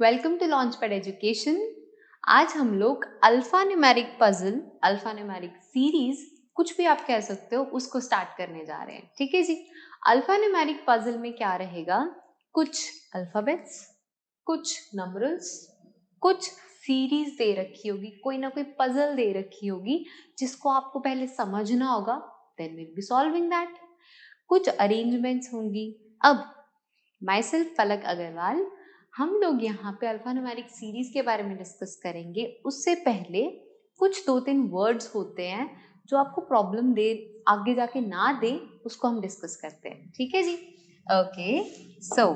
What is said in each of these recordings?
Welcome to launchpad education. आज हम लोग alpha numeric puzzle, alpha numeric series, कुछ भी आप कह सकते हो, उसको स्टार्ट करने जा रहे हैं। ठीक है जी। अल्फा न्यूमेरिक पजल में क्या रहेगा? कुछ अल्फाबेट्स, कुछ नंबर्स, कुछ सीरीज दे रखी होगी, कोई ना कोई पजल दे रखी होगी जिसको आपको पहले समझना होगा, then will be solving that. कुछ अरेंजमेंट्स होंगी। अब माई सेल्फ पलक अग्रवाल, हम लोग यहाँ पे अल्फा न्यूमेरिक सीरीज के बारे में डिस्कस करेंगे। उससे पहले कुछ 2-3 वर्ड्स होते हैं जो आपको प्रॉब्लम दे, आगे जाके ना दे, उसको हम डिस्कस करते हैं। ठीक है जी। Okay, so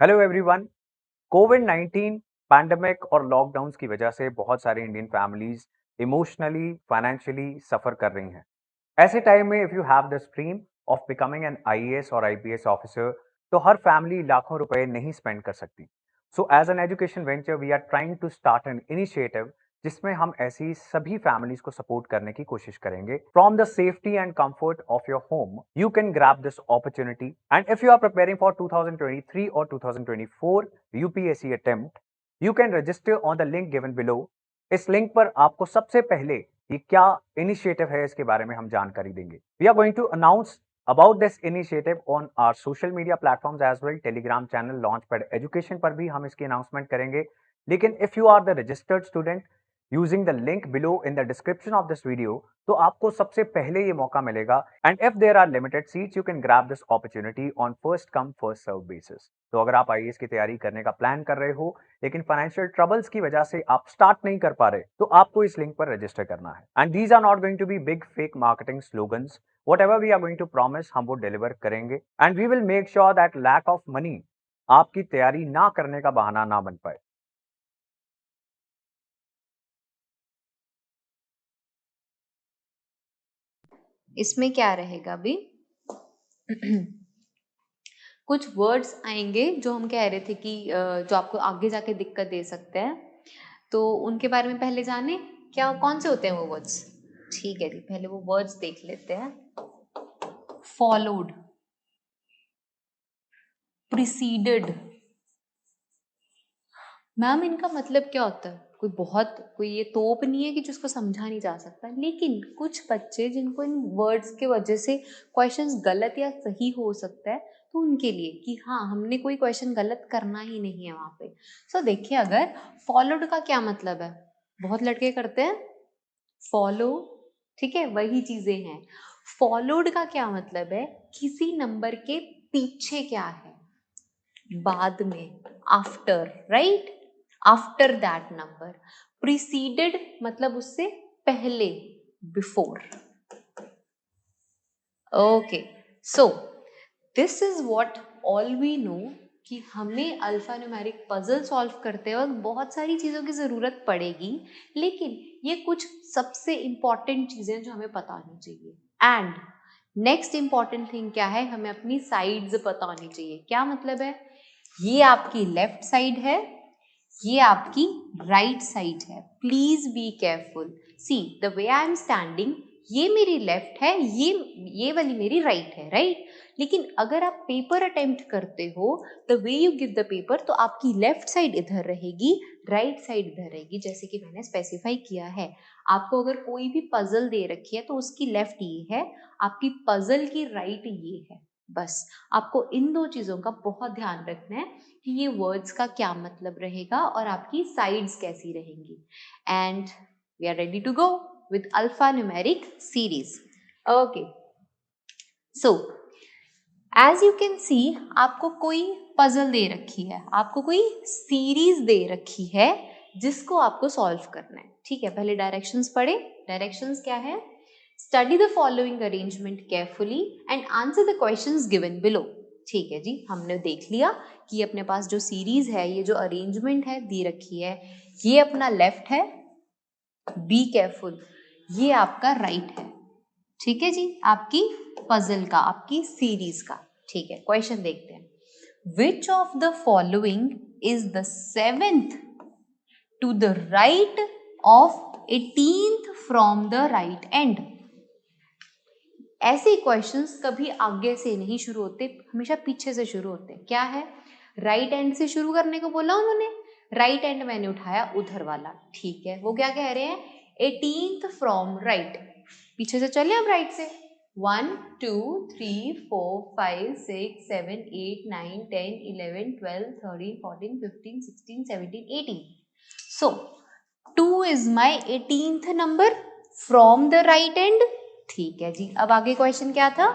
hello everyone. कोविड-19 पैंडेमिक और लॉकडाउन्स की वजह से बहुत सारे Indian families emotionally, financially suffer कर रही हैं। ऐसे टाइम में if you have the stream of becoming an IAS और आईपीएस ऑफिसर, तो हर फैमिली लाखों रुपए नहीं स्पेंड कर सकती। So as an education venture we are trying to start an initiative जिसमें हम ऐसी सभी फैमिलीज को सपोर्ट करने की कोशिश करेंगे। From the safety and comfort of your home you can grab this opportunity, and if you are preparing for 2023 और 2024 UPSC attempt, you can register on the link given below. इस link पर आपको सबसे पहले ये क्या इनिशिएटिव है इसके बारे में हम जानकारी देंगे। We are going to announce about this initiative on our social media platforms as well. Telegram channel Launchpad Education पर भी हम इसकी announcement करेंगे। लेकिन if you are the registered student using the link below in the description of this video, तो आपको सबसे पहले ये मौका मिलेगा। and if there are limited seats, you can grab this opportunity on first come first serve basis. तो अगर आप आईएएस की तैयारी करने का प्लान कर रहे हो लेकिन फाइनेंशियल ट्रबल्स की वजह से आप स्टार्ट नहीं कर पा रहे, तो आपको इस लिंक पर रजिस्टर करना है। And these are not going to be big fake marketing slogans. whatever we are going to promise हम वो डिलीवर करेंगे, and we will make sure that lack of money आपकी तैयारी ना करने का बहाना ना बन पाए। इसमें क्या रहेगा अभी? कुछ वर्ड्स आएंगे जो हम कह रहे थे कि जो आपको आगे जाके दिक्कत दे सकते हैं, तो उनके बारे में पहले जाने क्या, कौन से होते हैं वो वर्ड्स। ठीक है जी, पहले वो वर्ड्स देख लेते हैं। Followed, preceded. मैम इनका मतलब क्या होता है? कोई ये तोप नहीं है कि जिसको समझा नहीं जा सकता, लेकिन कुछ बच्चे जिनको इन वर्ड्स के वजह से क्वेश्चंस गलत या सही हो सकता है, तो उनके लिए कि हाँ, हमने कोई क्वेश्चन गलत करना ही नहीं है वहाँ पे। सो देखिए, अगर फॉलोड का क्या मतलब है, बहुत लड़के करते हैं फॉलो, ठीक है, वही चीजें हैं। फॉलोड का क्या मतलब है? किसी नंबर के पीछे क्या है, बाद में, after, right, after that number. Preceded मतलब उससे पहले, before. Okay, so this is what all we know कि हमें अल्फा न्यूमेरिक पजल सॉल्व करते वक्त बहुत सारी चीज़ों की ज़रूरत पड़ेगी, लेकिन ये कुछ सबसे इंपॉर्टेंट चीज़ें जो हमें पता होनी चाहिए। एंड नेक्स्ट इंपॉर्टेंट थिंग क्या है, हमें अपनी साइड्स पता होनी चाहिए। क्या मतलब है? ये आपकी लेफ्ट साइड है, ये आपकी राइट साइड है। Please be careful. See the way I am standing, ये मेरी लेफ्ट है, ये वाली मेरी राइट है, राइट। लेकिन अगर आप पेपर अटेम्प्ट करते हो, the way you give the paper, तो आपकी लेफ्ट साइड इधर रहेगी, राइट साइड इधर रहेगी, जैसे कि मैंने स्पेसिफाई किया है। आपको अगर कोई भी पजल दे रखी है तो उसकी लेफ्ट ये है, आपकी पजल की राइट ये है। बस आपको इन दो चीजों का बहुत ध्यान रखना है कि ये वर्ड्स का क्या मतलब रहेगा और आपकी साइड्स कैसी रहेंगी। And we are ready to go with alpha numeric series. Okay, so as you can see, आपको कोई पजल दे रखी है, आपको कोई सीरीज दे रखी है जिसको आपको सॉल्व करना है। ठीक है, पहले डायरेक्शंस पढ़े। डायरेक्शंस क्या है? Study the following arrangement carefully and answer the questions given below. ठीक है जी, हमने देख लिया कि अपने पास जो सीरीज है, ये जो अरेंजमेंट है दी रखी है, ये अपना लेफ्ट है, बी केयरफुल, ये आपका राइट है। ठीक है जी, आपकी पजल का, आपकी सीरीज का। ठीक है, क्वेश्चन देखते हैं। Which of the following is the 7th to the right of 18th from the right end? ऐसे क्वेश्चंस कभी आगे से नहीं शुरू होते, हमेशा पीछे से शुरू होते हैं। क्या है? राइट एंड से शुरू करने को बोला उन्होंने, राइट एंड मैंने उठाया उधर वाला, ठीक है। वो क्या कह रहे हैं, 18th फ्रॉम राइट, पीछे से चले अब राइट से, 1 2 3 4 5 6 7 8 9 10 11 12 13 14 15 16 17 18, so 2 is my 18th number from the right end, ठीक है जी। अब आगे क्वेश्चन क्या था,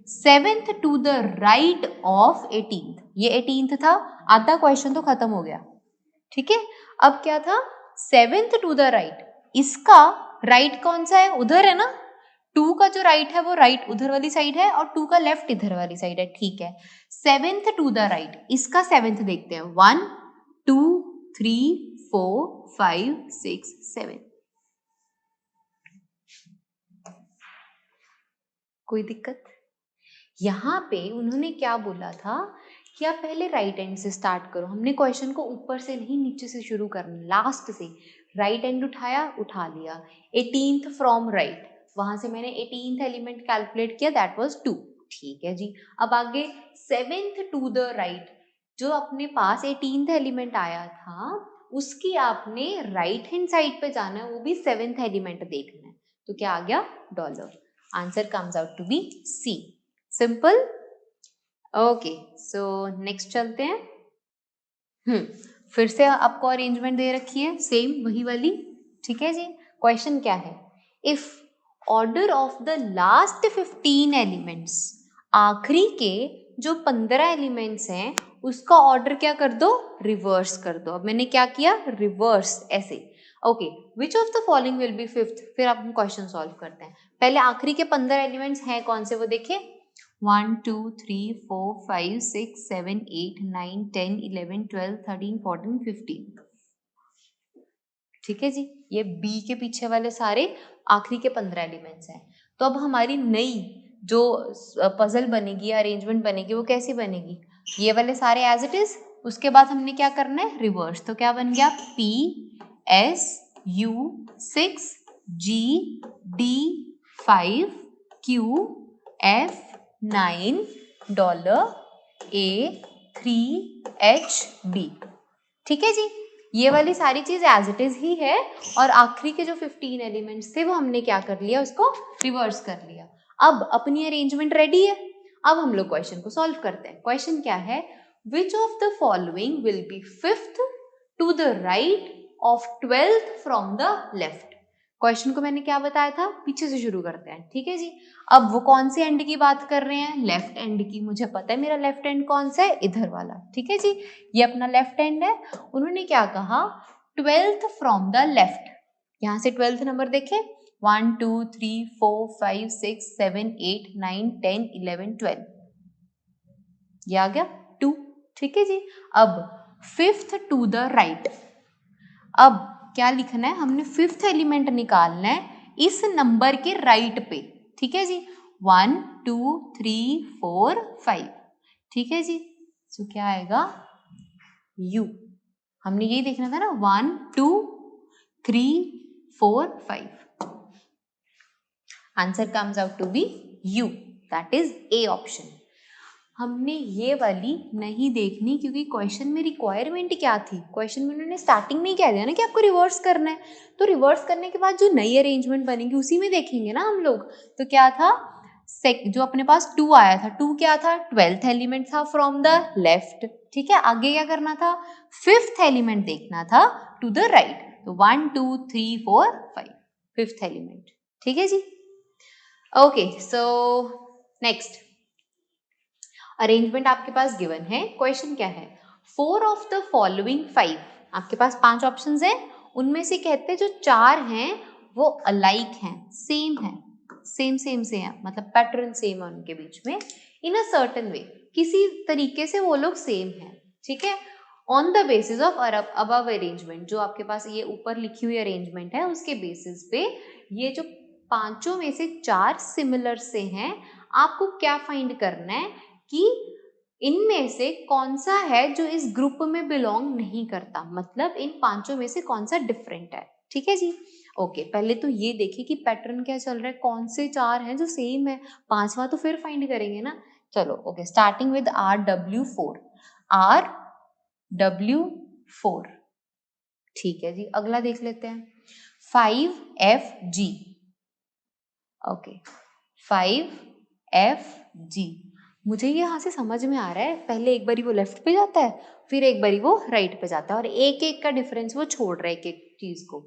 7th to the right of 18th, ये 18th था, आधा क्वेश्चन तो खत्म हो गया, ठीक है। अब क्या था, 7th to the right, इसका राइट कौन सा है, उधर है ना, 2 का जो राइट है वो राइट उधर वाली साइड है और 2 का लेफ्ट इधर वाली साइड है, ठीक है। 7th to the right, इसका 7th देखते हैं, 1 2 3 4 5 6 7, कोई दिक्कत। यहाँ पे उन्होंने क्या बोला था कि आप पहले राइट एंड से स्टार्ट करो, हमने क्वेश्चन को ऊपर से नहीं नीचे से शुरू करना, लास्ट से राइट एंड उठाया, उठा लिया, 18th फ्रॉम राइट, वहां से मैंने 18th एलिमेंट कैलकुलेट किया, दैट वाज 2, ठीक है जी। अब आगे 7th टू द राइट, जो अपने पास 18th एलिमेंट आया था उसकी आपने राइट हैंड साइड पे जाना है, वो भी 7th एलिमेंट देखना है, तो क्या आ गया, dollar. Answer comes out to be C, simple. Okay, so next चलते हैं। फिर से आपको अरेंजमेंट दे रखी है, सेम वही वाली, ठीक है जी। क्वेश्चन क्या है, if order of the last 15 elements, आखिरी के जो 15 एलिमेंट्स हैं उसका ऑर्डर क्या कर दो, रिवर्स कर दो। अब मैंने क्या किया, रिवर्स ऐसे, okay, which of the following will be fifth, फिर आप क्वेश्चन सॉल्व करते हैं। पहले आखिरी के 15 एलिमेंट्स हैं कौन से वो देखें, 1 2 3 4 5 6 7 8 9 10 11 12 13 14 15, ठीक है जी। ये बी के पीछे वाले सारे आखिरी के 15 एलिमेंट्स हैं। तो अब हमारी नई जो पजल बनेगी, अरेंजमेंट बनेगी, वो कैसी बनेगी, ये वाले सारे एज इट इज, उसके बाद हमने क्या करना है, रिवर्स। तो क्या बन गया, P S U 6 G D 5 Q F 9 $A 3 H B, ठीक है जी। ये वाली सारी चीज एज इट इज ही है, और आखिरी के जो 15 एलिमेंट्स थे वो हमने क्या कर लिया, उसको रिवर्स कर लिया। अब अपनी अरेंजमेंट रेडी है, अब हम लोग क्वेश्चन को सॉल्व करते हैं। क्वेश्चन क्या है, which of the following will be fifth to the right of 12th from the left. Question को मैंने क्या बताया था, पीछे से शुरू करते हैं, ठीक है जी। अब वो कौन से एंड की बात कर रहे हैं, लेफ्ट एंड की। मुझे पता है मेरा लेफ्ट एंड कौन सा है, इधर वाला, ठीक है जी, ये अपना लेफ्ट एंड है। उन्होंने क्या कहा, 12th फ्रॉम द लेफ्ट, यहां से 12th नंबर देखे, 1 2 3 4 5 6 7 8 9 10 11 12, ये आ गया 2, ठीक है जी। अब 5th टू द राइट, अब क्या लिखना है, हमने 5th एलिमेंट निकालना है इस नंबर के राइट पे, ठीक है जी, 1 2 3 4 5, ठीक है जी। तो क्या आएगा, U, हमने यही देखना था ना, 1 2 3 4 5, answer comes out to be U, that is a option. हमने ये वाली नहीं देखनी, क्योंकि क्वेश्चन में रिक्वायरमेंट क्या थी, क्वेश्चन में उन्होंने स्टार्टिंग में ही कह दिया ना कि आपको रिवर्स करना है, तो रिवर्स करने के बाद जो नई अरेंजमेंट बनेगी उसी में देखेंगे ना हम लोग। तो क्या था, जो अपने पास 2 आया था, 2 क्या था, 12th एलिमेंट था फ्रॉम द लेफ्ट, ठीक है। आगे क्या करना था, 5th एलिमेंट देखना था टू द राइट, तो 1 2 3 4 5, 5th एलिमेंट, ठीक है जी। ओके, सो नेक्स्ट अरेंजमेंट आपके पास गिवन है। क्वेश्चन क्या है, 4 ऑफ द फॉलोइंग 5, आपके पास 5 ऑप्शंस हैं, उनमें से कहते हैं जो 4 हैं वो अलाइक हैं, सेम है, सेम सेम से है, मतलब पैटर्न सेम है उनके बीच में, इन अ सर्टेन वे, किसी तरीके से वो लोग सेम है, ठीक है। On the basis of above arrangement, जो आपके पास ये ऊपर लिखी हुई अरेंजमेंट है उसके बेसिस पे, ये जो पांचों में से 4 सिमिलर से हैं, आपको क्या फाइंड करना है कि इनमें से कौन सा है जो इस ग्रुप में बिलोंग नहीं करता, मतलब इन पांचों में से कौन सा डिफरेंट है, ठीक है जी। ओके, पहले तो ये देखिए कि पैटर्न क्या चल रहा है, कौन से 4 हैं जो सेम है, 5वां तो फिर फाइंड करेंगे ना। चलो okay, starting with RW4, RW4। ठीक है जी, अगला देख लेते हैं 5FG। ओके 5FG, मुझे ये यहाँ से समझ में आ रहा है, पहले एक बारी वो लेफ्ट पे जाता है, फिर एक बारी वो राइट पे जाता है, और एक एक का डिफरेंस वो छोड़ रहा है एक एक चीज को।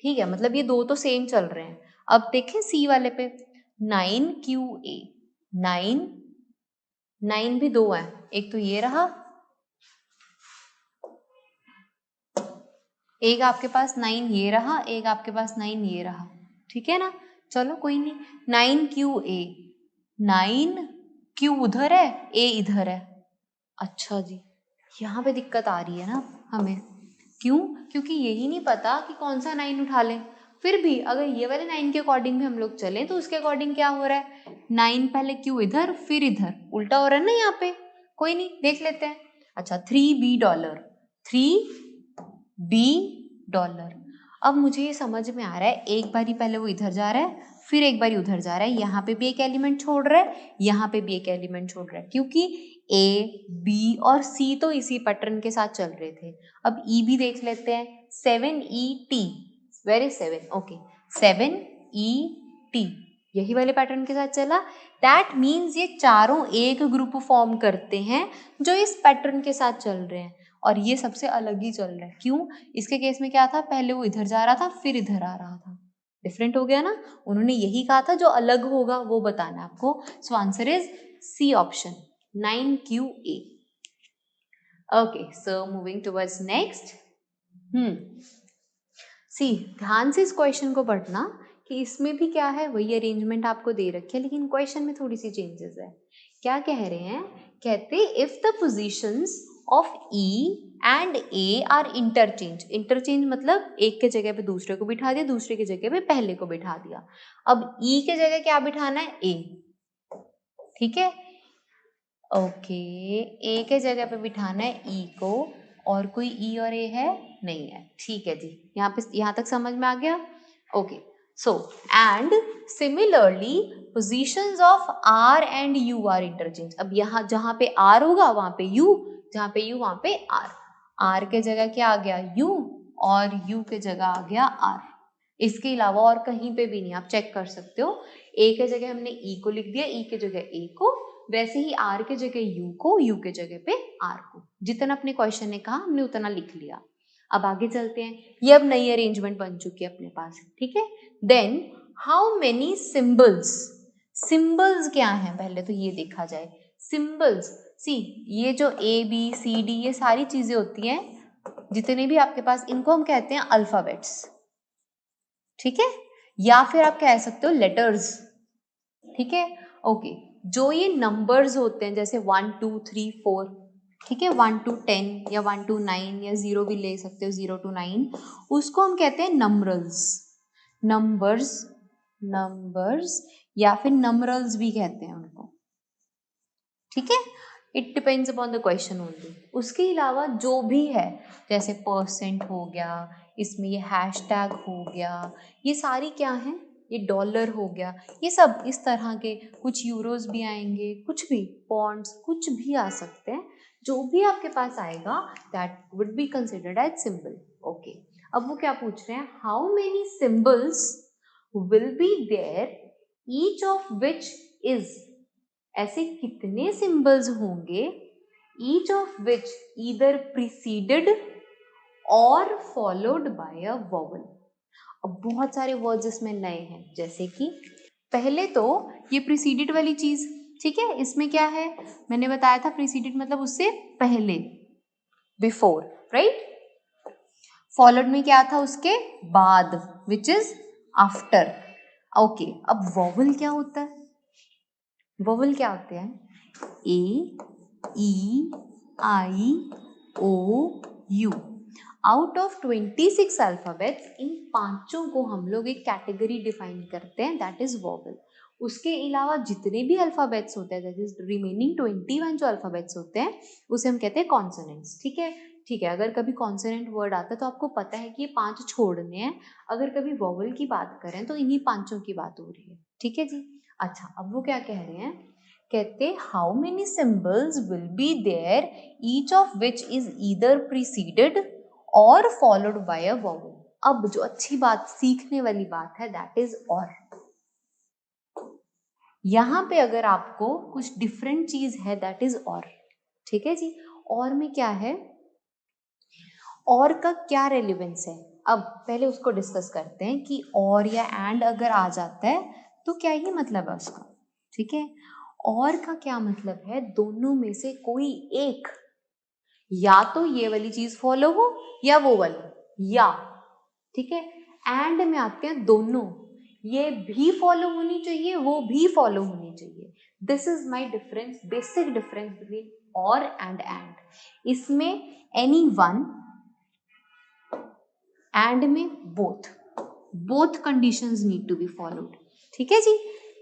ठीक है, मतलब ये दो तो सेम चल रहे हैं। अब देखें सी वाले पे 9QA, 9 भी दो है, एक तो ये रहा, एक आपके पास 9 ये रहा, एक आपके पास 9 ये रहा। ठीक है ना, चलो कोई नहीं, 9QA, 9Q उधर है, A इधर है। अच्छा जी, यहाँ पे दिक्कत आ रही है ना हमें, क्यों? क्योंकि यही नहीं पता कि कौन सा 9 उठा लें। फिर भी अगर ये वाले 9 के अकॉर्डिंग भी हम लोग चलें तो उसके अकॉर्डिंग क्या हो रहा है, 9 पहले Q इधर फिर इधर, उल्टा हो रहा है ना यहाँ पे। कोई नहीं, देख लेते हैं। अच्छा $3B, $3B। अब मुझे ये समझ में आ रहा है, एक बारी पहले वो इधर जा रहा है, फिर एक बारी उधर जा रहा है, यहाँ पे भी एक एलिमेंट छोड़ रहा है, यहाँ पे भी एक एलिमेंट छोड़ रहा है, क्योंकि A, B और C तो इसी पैटर्न के साथ चल रहे थे। अब E भी देख लेते हैं, 7ET, वेरी 7, ओके 7ET, यही वाले पैटर्न के साथ चला। दैट मीन्स ये चारों एक ग्रुप फॉर्म करते हैं जो इस पैटर्न के साथ चल रहे हैं, और ये सबसे अलग ही चल रहा है। क्यों? इसके केस में क्या था, पहले वो इधर जा रहा था फिर इधर आ रहा था, डिफरेंट हो गया ना। उन्होंने यही कहा था जो अलग होगा वो बताना है आपको। So answer is C option, 9QA। Okay, so moving towards next. See, ध्यान से इस क्वेश्चन को पढ़ना कि इसमें भी क्या है, वही अरेंजमेंट आपको दे रखी है, लेकिन क्वेश्चन में थोड़ी सी चेंजेस है। क्या कह रहे हैं, कहते if the positions of E and A are interchange. Interchange मतलब एक के जगह पे दूसरे को बिठा दिया, दूसरे की जगह पे पहले को बिठा दिया। अब E के जगह क्या बिठाना है, A। ठीक है, ओके, A के जगह पे बिठाना है E को, और कोई E और A है नहीं है। ठीक है जी, यहाँ तक समझ में आ गया। Okay, so and similarly positions of R and U are interchange. अब यहाँ जहाँ पे R होगा वहां पे U, जहाँ पे U वहां पे R। R के जगह क्या आ गया, U, और U के जगह आ गया R। इसके अलावा और कहीं पे भी नहीं, आप चेक कर सकते हो। A के जगह हमने E को लिख दिया, E के जगह A को, वैसे ही R के जगह U को, U के जगह पे R को। जितना अपने क्वेश्चन ने कहा हमने उतना लिख लिया। अब आगे चलते हैं, ये अब नई अरेंजमेंट बन चुकी है अपने पास। ठीक है, then how many symbols, symbols क्या हैं पहले तो ये देखा जाए। सिंबल्स, सी ये जो ABCD ये सारी चीजें होती हैं, जितने भी आपके पास, इनको हम कहते हैं अल्फाबेट्स। ठीक है, या फिर आप कह सकते हो लेटर्स। ठीक है, ओके, जो ये नंबर्स होते हैं जैसे 1 2 3 4, ठीक है, 1 to 10 या 1 to 9 या 0 भी ले सकते हो, 0 to 9, उसको हम कहते हैं नंबरल्स। नंबर्स, नंबर्स या फिर नंबरल्स भी कहते हैं उनको। ठीक है, it depends upon the question only. उसके अलावा जो भी है, जैसे परसेंट हो गया, इसमें ये हैशटैग हो गया, ये सारी क्या है, ये डॉलर हो गया, ये सब इस तरह के, कुछ यूरोज भी आएंगे, कुछ भी पॉन्ड्स, कुछ भी आ सकते हैं। जो भी आपके पास आएगा that would be considered as symbol. Okay, अब वो क्या पूछ रहे हैं, how many symbols will be there each of which is, ऐसे कितने सिंबल्स होंगे each of which either preceded or followed by a vowel. अब बहुत सारे वर्ड्स इसमें नए हैं, जैसे कि पहले तो ये प्रीसीडेड वाली चीज, ठीक है, इसमें क्या है, मैंने बताया था प्रीसीडेड मतलब उससे पहले, बिफोर, राइट। फॉलोड में क्या था, उसके बाद, विच इज आफ्टर। ओके, अब वॉवल क्या होता है, वॉवल क्या होते हैं, A, E, I, O, U। Out of 26 alphabets, इन पांचों को हम लोग एक कैटेगरी डिफाइन करते हैं, दैट इज वॉवल। उसके अलावा जितने भी अल्फाबेट्स होते हैं, दैट इज रिमेनिंग 21 जो अल्फाबेट्स होते हैं, उसे हम कहते हैं कॉन्सोनेंट्स। ठीक है, ठीक है, अगर कभी कॉन्सोनेंट वर्ड आता है तो आपको पता है कि ये 5 छोड़ने हैं। अगर कभी वॉवल की बात करें तो इन्हीं पांचों की बात हो रही है। ठीक है जी, अच्छा, अब वो क्या कह रहे हैं कहते how many symbols will be there each of which is either preceded or followed by a vowel. अब जो अच्छी बात सीखने वाली बात है दैट इज और। यहां पे अगर आपको कुछ डिफरेंट चीज है दैट इज और, ठीक है जी। और में क्या है, और का क्या रेलिवेंस है, अब पहले उसको डिस्कस करते हैं कि और या एंड अगर आ जाता है तो क्या ही मतलब है उसका, ठीक है। और का क्या मतलब है, दोनों में से कोई एक, या तो ये वाली चीज फॉलो हो या वो वाली, या, ठीक है। एंड में आते हैं दोनों, ये भी फॉलो होनी चाहिए वो भी फॉलो होनी चाहिए। This is my difference, basic difference between or and. इसमें एनी वन, एंड में both conditions need to be followed, ठीक है जी,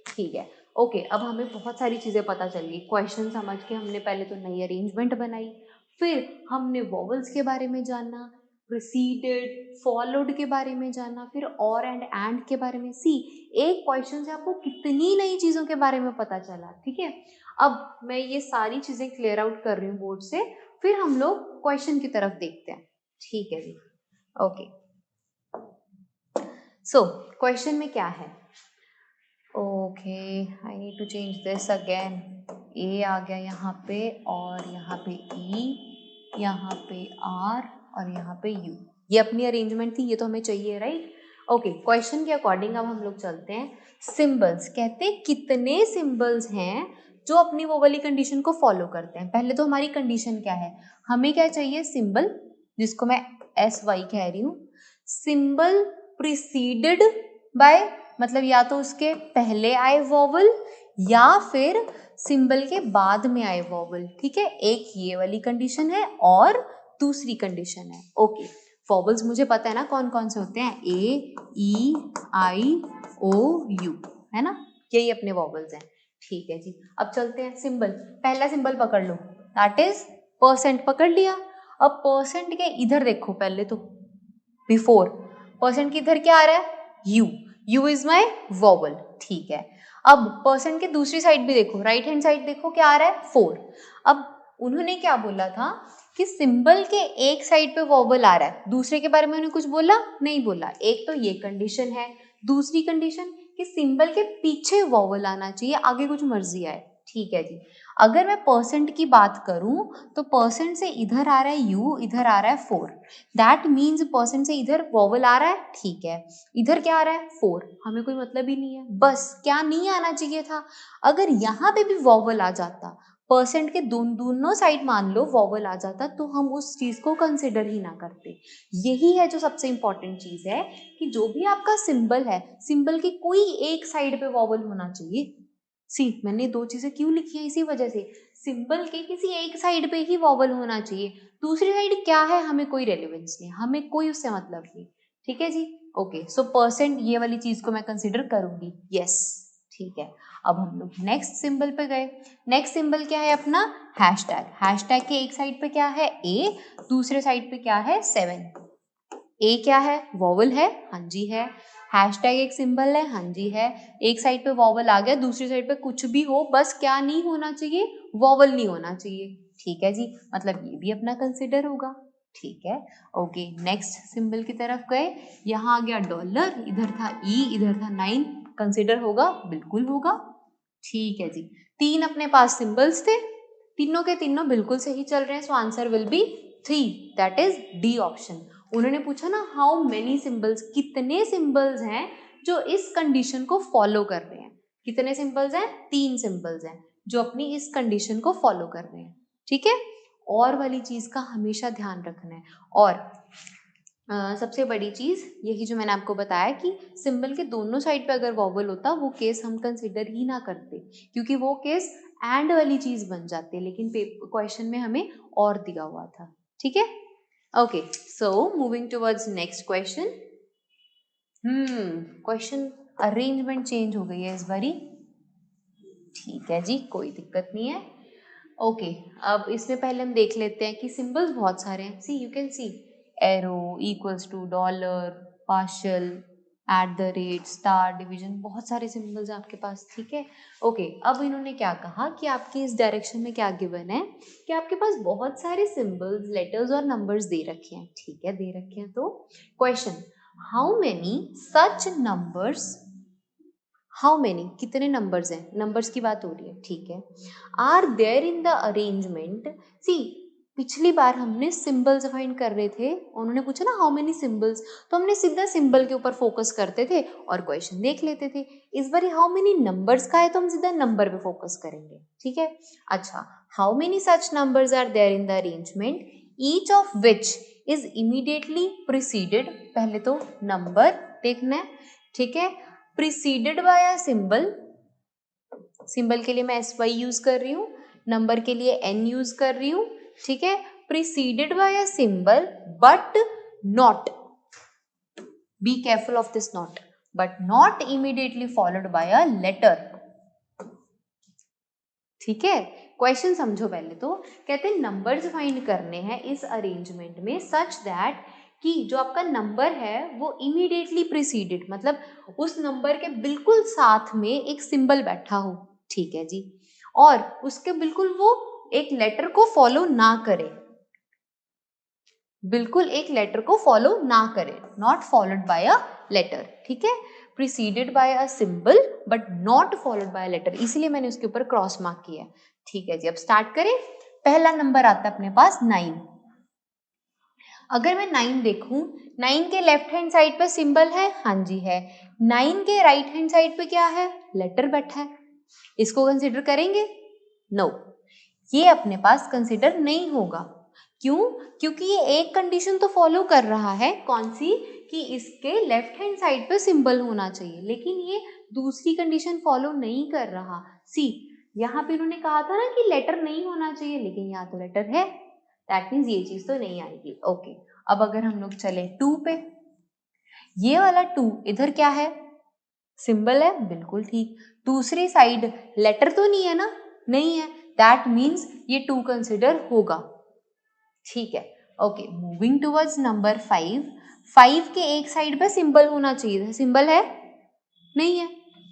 ठीक है। ओके, अब हमें बहुत सारी चीजें पता चल गई, क्वेश्चन समझ के हमने पहले तो नई अरेंजमेंट बनाई, फिर हमने वॉवल्स के बारे में जाना, प्रीसीडेड फॉलोड के बारे में जाना, फिर और एंड के बारे में। सी, एक क्वेश्चन से आपको कितनी नई चीजों के बारे में पता चला, ठीक है। अब मैं ये सारी चीजें क्लियर आउट कर रही हूँ बोर्ड से, फिर हम लोग क्वेश्चन की तरफ देखते हैं, ठीक है जी। ओके, सो क्वेश्चन में क्या है, okay I need to change this again. A आ गया यहाँ पे, और यहाँ पे ई, यहाँ पे आर, और यहाँ पे यू। ये अपनी अरेंजमेंट थी, ये तो हमें चाहिए, राइट। ओके, क्वेश्चन के अकॉर्डिंग अब हम लोग चलते हैं। सिंबल्स, कहते हैं कितने सिंबल्स हैं जो अपनी वो वाली कंडीशन को फॉलो करते हैं। पहले तो हमारी कंडीशन क्या है, हमें क्या चाहिए, सिंबल, जिसको मैं एस वाई कह रही हूँ, सिंबल प्रीसीडेड बाय, मतलब या तो उसके पहले आए वॉवल या फिर सिंबल के बाद में आए वॉवल, ठीक है। एक ये वाली कंडीशन है और दूसरी कंडीशन है, ओके। वॉवल्स मुझे पता है ना कौन कौन से होते हैं, ए, ई, आई, ओ, यू, है ना, यही अपने वॉवल्स हैं, ठीक है जी। अब चलते हैं सिंबल, पहला सिंबल पकड़ लो, दैट इज परसेंट, पकड़ लिया। अब परसेंट के इधर देखो, पहले तो बिफोर परसेंट के इधर क्या आ रहा है, you, you is my vowel, ठीक है। अब परसेंट के दूसरी साइड भी देखो, राइट हैंड साइड देखो क्या आ रहा है, 4। अब उन्होंने क्या बोला था कि सिंबल के एक साइड पे वॉवल आ रहा है, दूसरे के बारे में उन्होंने कुछ बोला नहीं बोला। एक तो ये कंडीशन है, दूसरी कंडीशन कि सिंबल के पीछे वॉवल आना चाहिए, आगे कुछ मर्जी आए, ठीक है जी। अगर मैं परसेंट की बात करूं तो परसेंट से इधर आ रहा है यू, इधर आ रहा है 4, दैट मीन्स परसेंट से इधर वॉवल आ रहा है, ठीक है। इधर क्या आ रहा है, 4, हमें कोई मतलब ही नहीं है, बस क्या नहीं आना चाहिए था, अगर यहाँ पे भी वॉवल आ जाता, परसेंट के दोनों साइड मान लो वॉवल आ जाता, तो हम उस चीज को कंसिडर ही ना करते। यही है जो सबसे इंपॉर्टेंट चीज है कि जो भी आपका सिंबल है, सिंबल की कोई एक साइड पे वॉवल होना चाहिए। सी, मैंने दो चीजें क्यों लिखी है, इसी वजह से, सिंबल के किसी एक साइड पे ही वॉवल होना चाहिए, दूसरी साइड क्या है हमें कोई रेलिवेंस नहीं, हमें कोई उससे मतलब नहीं, ठीक है जी। ओके, सो परसेंट ये वाली चीज को मैं कंसिडर करूंगी, यस, ठीक है। अब हम लोग नेक्स्ट सिंबल पे गए। नेक्स्ट सिंबल क्या है अपना, हैशटैग। हैशटैग के एक साइड पे क्या है, ए, दूसरे साइड पे क्या है, 7। ए क्या है, वॉवल है, हाँ जी है। हैशटैग एक सिंबल है, हाँ जी है। एक साइड पे वॉवल आ गया, दूसरी साइड पे कुछ भी हो, बस क्या नहीं होना चाहिए, वॉवल नहीं होना चाहिए, ठीक है जी। मतलब ये भी अपना कंसिडर होगा, ठीक है। ओके, नेक्स्ट सिंबल की तरफ गए, यहाँ आ गया डॉलर, इधर था ई, इधर था 9, कंसिडर होगा, बिल्कुल होगा, ठीक है जी। 3 अपने पास सिंबल्स थे, तीनों के तीनों बिल्कुल सही चल रहे हैं, so answer will be 3, that is D option. उन्होंने पूछा ना हाउ मेनी सिंबल्स, कितने सिंबल्स हैं जो इस कंडीशन को फॉलो कर रहे हैं, कितने सिंबल्स हैं, 3 सिंबल्स हैं जो अपनी इस कंडीशन को फॉलो कर रहे हैं, ठीक है। और वाली चीज का हमेशा ध्यान रखना है। और सबसे बड़ी चीज यही जो मैंने आपको बताया कि सिंबल के दोनों साइड पे अगर वॉवल होता, वो केस हम कंसिडर ही ना करते, क्योंकि वो केस एंड वाली चीज बन जाती है, लेकिन क्वेश्चन में हमें और दिया हुआ था, ठीक है। Okay, so moving towards next question. Question arrangement change हो गई है इस बारी, ठीक है जी, कोई दिक्कत नहीं है। ओके, अब इसमें पहले हम देख लेते हैं कि सिंबल्स बहुत सारे हैं। See, you can see arrow, equals to, dollar, partial, at the rate, star, division, बहुत सारे सिंबल्स हैं आपके पास, ठीक है। ओके, अब इन्होंने क्या कहा कि आपकी इस डायरेक्शन में क्या गिवन है कि आपके पास बहुत सारे सिंबल्स, लेटर्स और नंबर्स दे रखे हैं, ठीक है, दे रखे हैं। तो question, how many such numbers, how many कितने नंबर्स हैं, नंबर्स की बात हो रही है, ठीक है, are there in the arrangement. See, पिछली बार हमने सिंबल्स फाइंड कर रहे थे, उन्होंने पूछा ना हाउ मेनी सिंबल्स, तो हमने सीधा सिंबल के ऊपर फोकस करते थे और क्वेश्चन देख लेते थे। इस बार हाउ मेनी नंबर्स का है तो हम सीधा नंबर पे फोकस करेंगे, ठीक है। अच्छा, how many such numbers are there in the arrangement each of which is immediately preceded, पहले तो नंबर देखना है, ठीक है, preceded by a symbol, symbol के लिए मैं SY यूज कर रही हूँ, नंबर के लिए N यूज कर रही हूँ, ठीक है, preceded by a symbol but not, be careful of this not, but not immediately followed by a letter, ठीक है। क्वेश्चन समझो पहले तो, कहते हैं नंबर्स फाइंड करने हैं इस अरेंजमेंट में सच दैट कि जो आपका नंबर है वो इमीडिएटली प्रिसीडेड, मतलब उस नंबर के बिल्कुल साथ में एक सिंबल बैठा हो, ठीक है जी, और उसके बिल्कुल वो एक लेटर को फॉलो ना करे, बिल्कुल एक लेटर को फॉलो ना करे, not followed by a letter, ठीक है, preceded by a symbol but not followed by a letter, इसीलिए मैंने उसके ऊपर क्रॉस मार्क किया, ठीक है जी। अब स्टार्ट करें, पहला नंबर आता है अपने पास 9, अगर मैं 9 देखूं, 9 के लेफ्ट हैंड साइड पे सिंबल है, हाँ जी है, 9 के राइट हैंड साइड पे क्या है, लेटर बैठा है, इसको कंसिडर करेंगे, नो, ये अपने पास कंसिडर नहीं होगा, क्यों, क्योंकि ये एक कंडीशन तो फॉलो कर रहा है, कौन सी, कि इसके लेफ्ट हैंड साइड पे सिंबल होना चाहिए, लेकिन ये दूसरी कंडीशन फॉलो नहीं कर रहा। सी, यहाँ पे इन्होंने कहा था ना कि लेटर नहीं होना चाहिए, लेकिन यहाँ तो लेटर है, दैट मीन्स ये चीज तो नहीं आएगी, ओके। अब अगर हम लोग चले 2 पे, ये वाला 2 इधर क्या है, सिंबल है, बिल्कुल ठीक, दूसरी साइड लेटर तो नहीं है ना, नहीं है, दैट मीन्स ये 2 कंसिडर होगा, ठीक है, ओके। मूविंग टुवर्ड्स नंबर 5, 5 के एक साइड पे सिंबल होना चाहिए था, सिंबल है, नहीं है,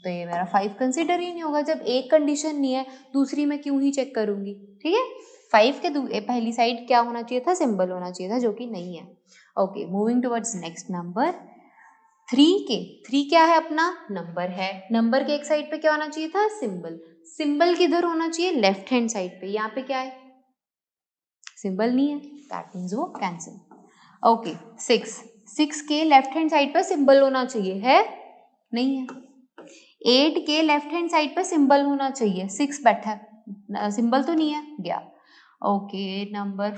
तो ये मेरा 5 कंसिडर ही नहीं होगा, जब एक कंडीशन नहीं है दूसरी मैं क्यों ही चेक करूंगी, ठीक है। 5 के पहली साइड क्या होना चाहिए था, सिंबल होना चाहिए था, जो कि नहीं है, okay. Moving towards next number 3 क्या है, अपना नंबर है, नंबर के एक साइड पे क्या होना चाहिए था, सिंबल, सिंबल किधर होना चाहिए, लेफ्ट हैंड साइड पे, यहाँ पे क्या है, सिंबल नहीं है, दैट मीन्स वो कैंसिल, ओके। 6 के लेफ्ट हैंड साइड पे सिंबल होना चाहिए, है, नहीं है, 8 के लेफ्ट हैंड साइड पे सिंबल होना चाहिए, 6 बैठा है, सिंबल तो नहीं है, गया, ओके। नंबर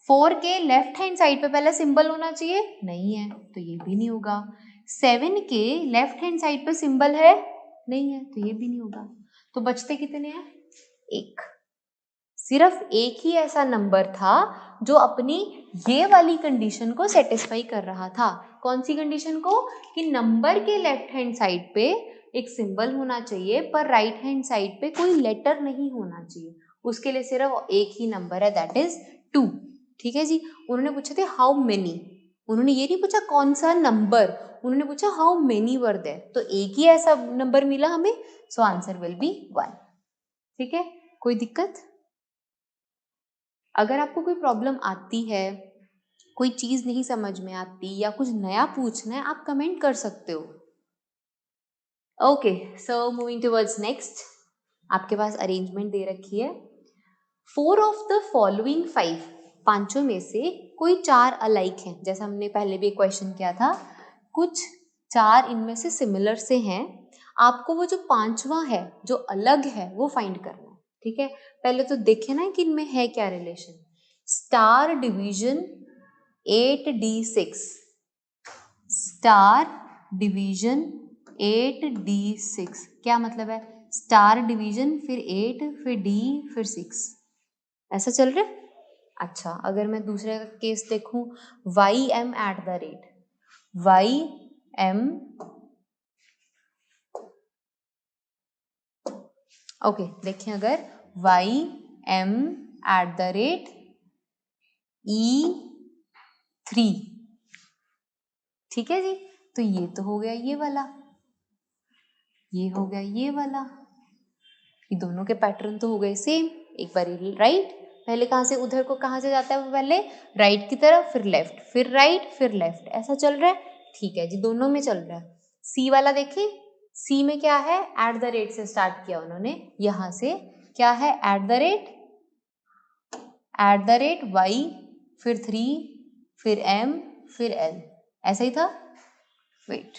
4 के लेफ्ट हैंड साइड पे पहले सिंबल होना चाहिए, नहीं है, तो ये भी नहीं होगा। 7 के लेफ्ट हैंड साइड पे सिंबल है, नहीं है, तो ये भी नहीं होगा, तो बचते कितने हैं, एक, सिर्फ एक ही ऐसा नंबर था जो अपनी ये वाली कंडीशन को सेटिस्फाई कर रहा था, कौन सी कंडीशन को, कि नंबर के लेफ्ट हैंड साइड पे एक सिंबल होना चाहिए पर राइट हैंड साइड पे कोई लेटर नहीं होना चाहिए, उसके लिए सिर्फ एक ही नंबर है, दैट इज 2, ठीक है जी। उन्होंने पूछे थे हाउ मेनी, उन्होंने ये नहीं पूछा कौन सा नंबर, उन्होंने पूछा हाउ मेनी वर देयर, तो एक ही ऐसा नंबर मिला हमें, सो आंसर विल बी 1, ठीक है। कोई दिक्कत, अगर आपको कोई प्रॉब्लम आती है, कोई चीज नहीं समझ में आती या कुछ नया पूछना है, आप कमेंट कर सकते हो, okay. So moving towards next, आपके पास अरेंजमेंट दे रखी है, 4 ऑफ द फॉलोइंग 5, पांचों में से कोई 4 अलाइक हैं, जैसा हमने पहले भी एक क्वेश्चन किया था, कुछ 4 इनमें से सिमिलर से हैं, आपको वो जो पांचवा है जो अलग है वो फाइंड करना है, ठीक है। पहले तो देखे ना कि इनमें है क्या relation, star division 8D6, star division 8D6 क्या मतलब है, स्टार डिवीजन फिर 8 फिर D फिर 6, ऐसा चल रहा है। अच्छा, अगर मैं दूसरे का केस देखूं, YM eight the rate, YM, okay, देखिए अगर YM eight the rate E3, ठीक है जी, तो ये तो हो गया ये वाला, ये हो गया ये वाला, ये दोनों के पैटर्न तो हो गए सेम। एक बार राइट, पहले कहाँ से उधर को कहाँ से जाता है वो, पहले राइट की तरफ, फिर लेफ्ट, फिर राइट, फिर लेफ्ट, ऐसा चल रहा है। ठीक है जी, दोनों में चल रहा है। सी वाला देखिए, सी में क्या है, एट द रेट से स्टार्ट किया उन्होंने, यहाँ से क्या है, एट द रेट वाई, फिर 3, फिर m, फिर l, ऐसा ही था। Wait,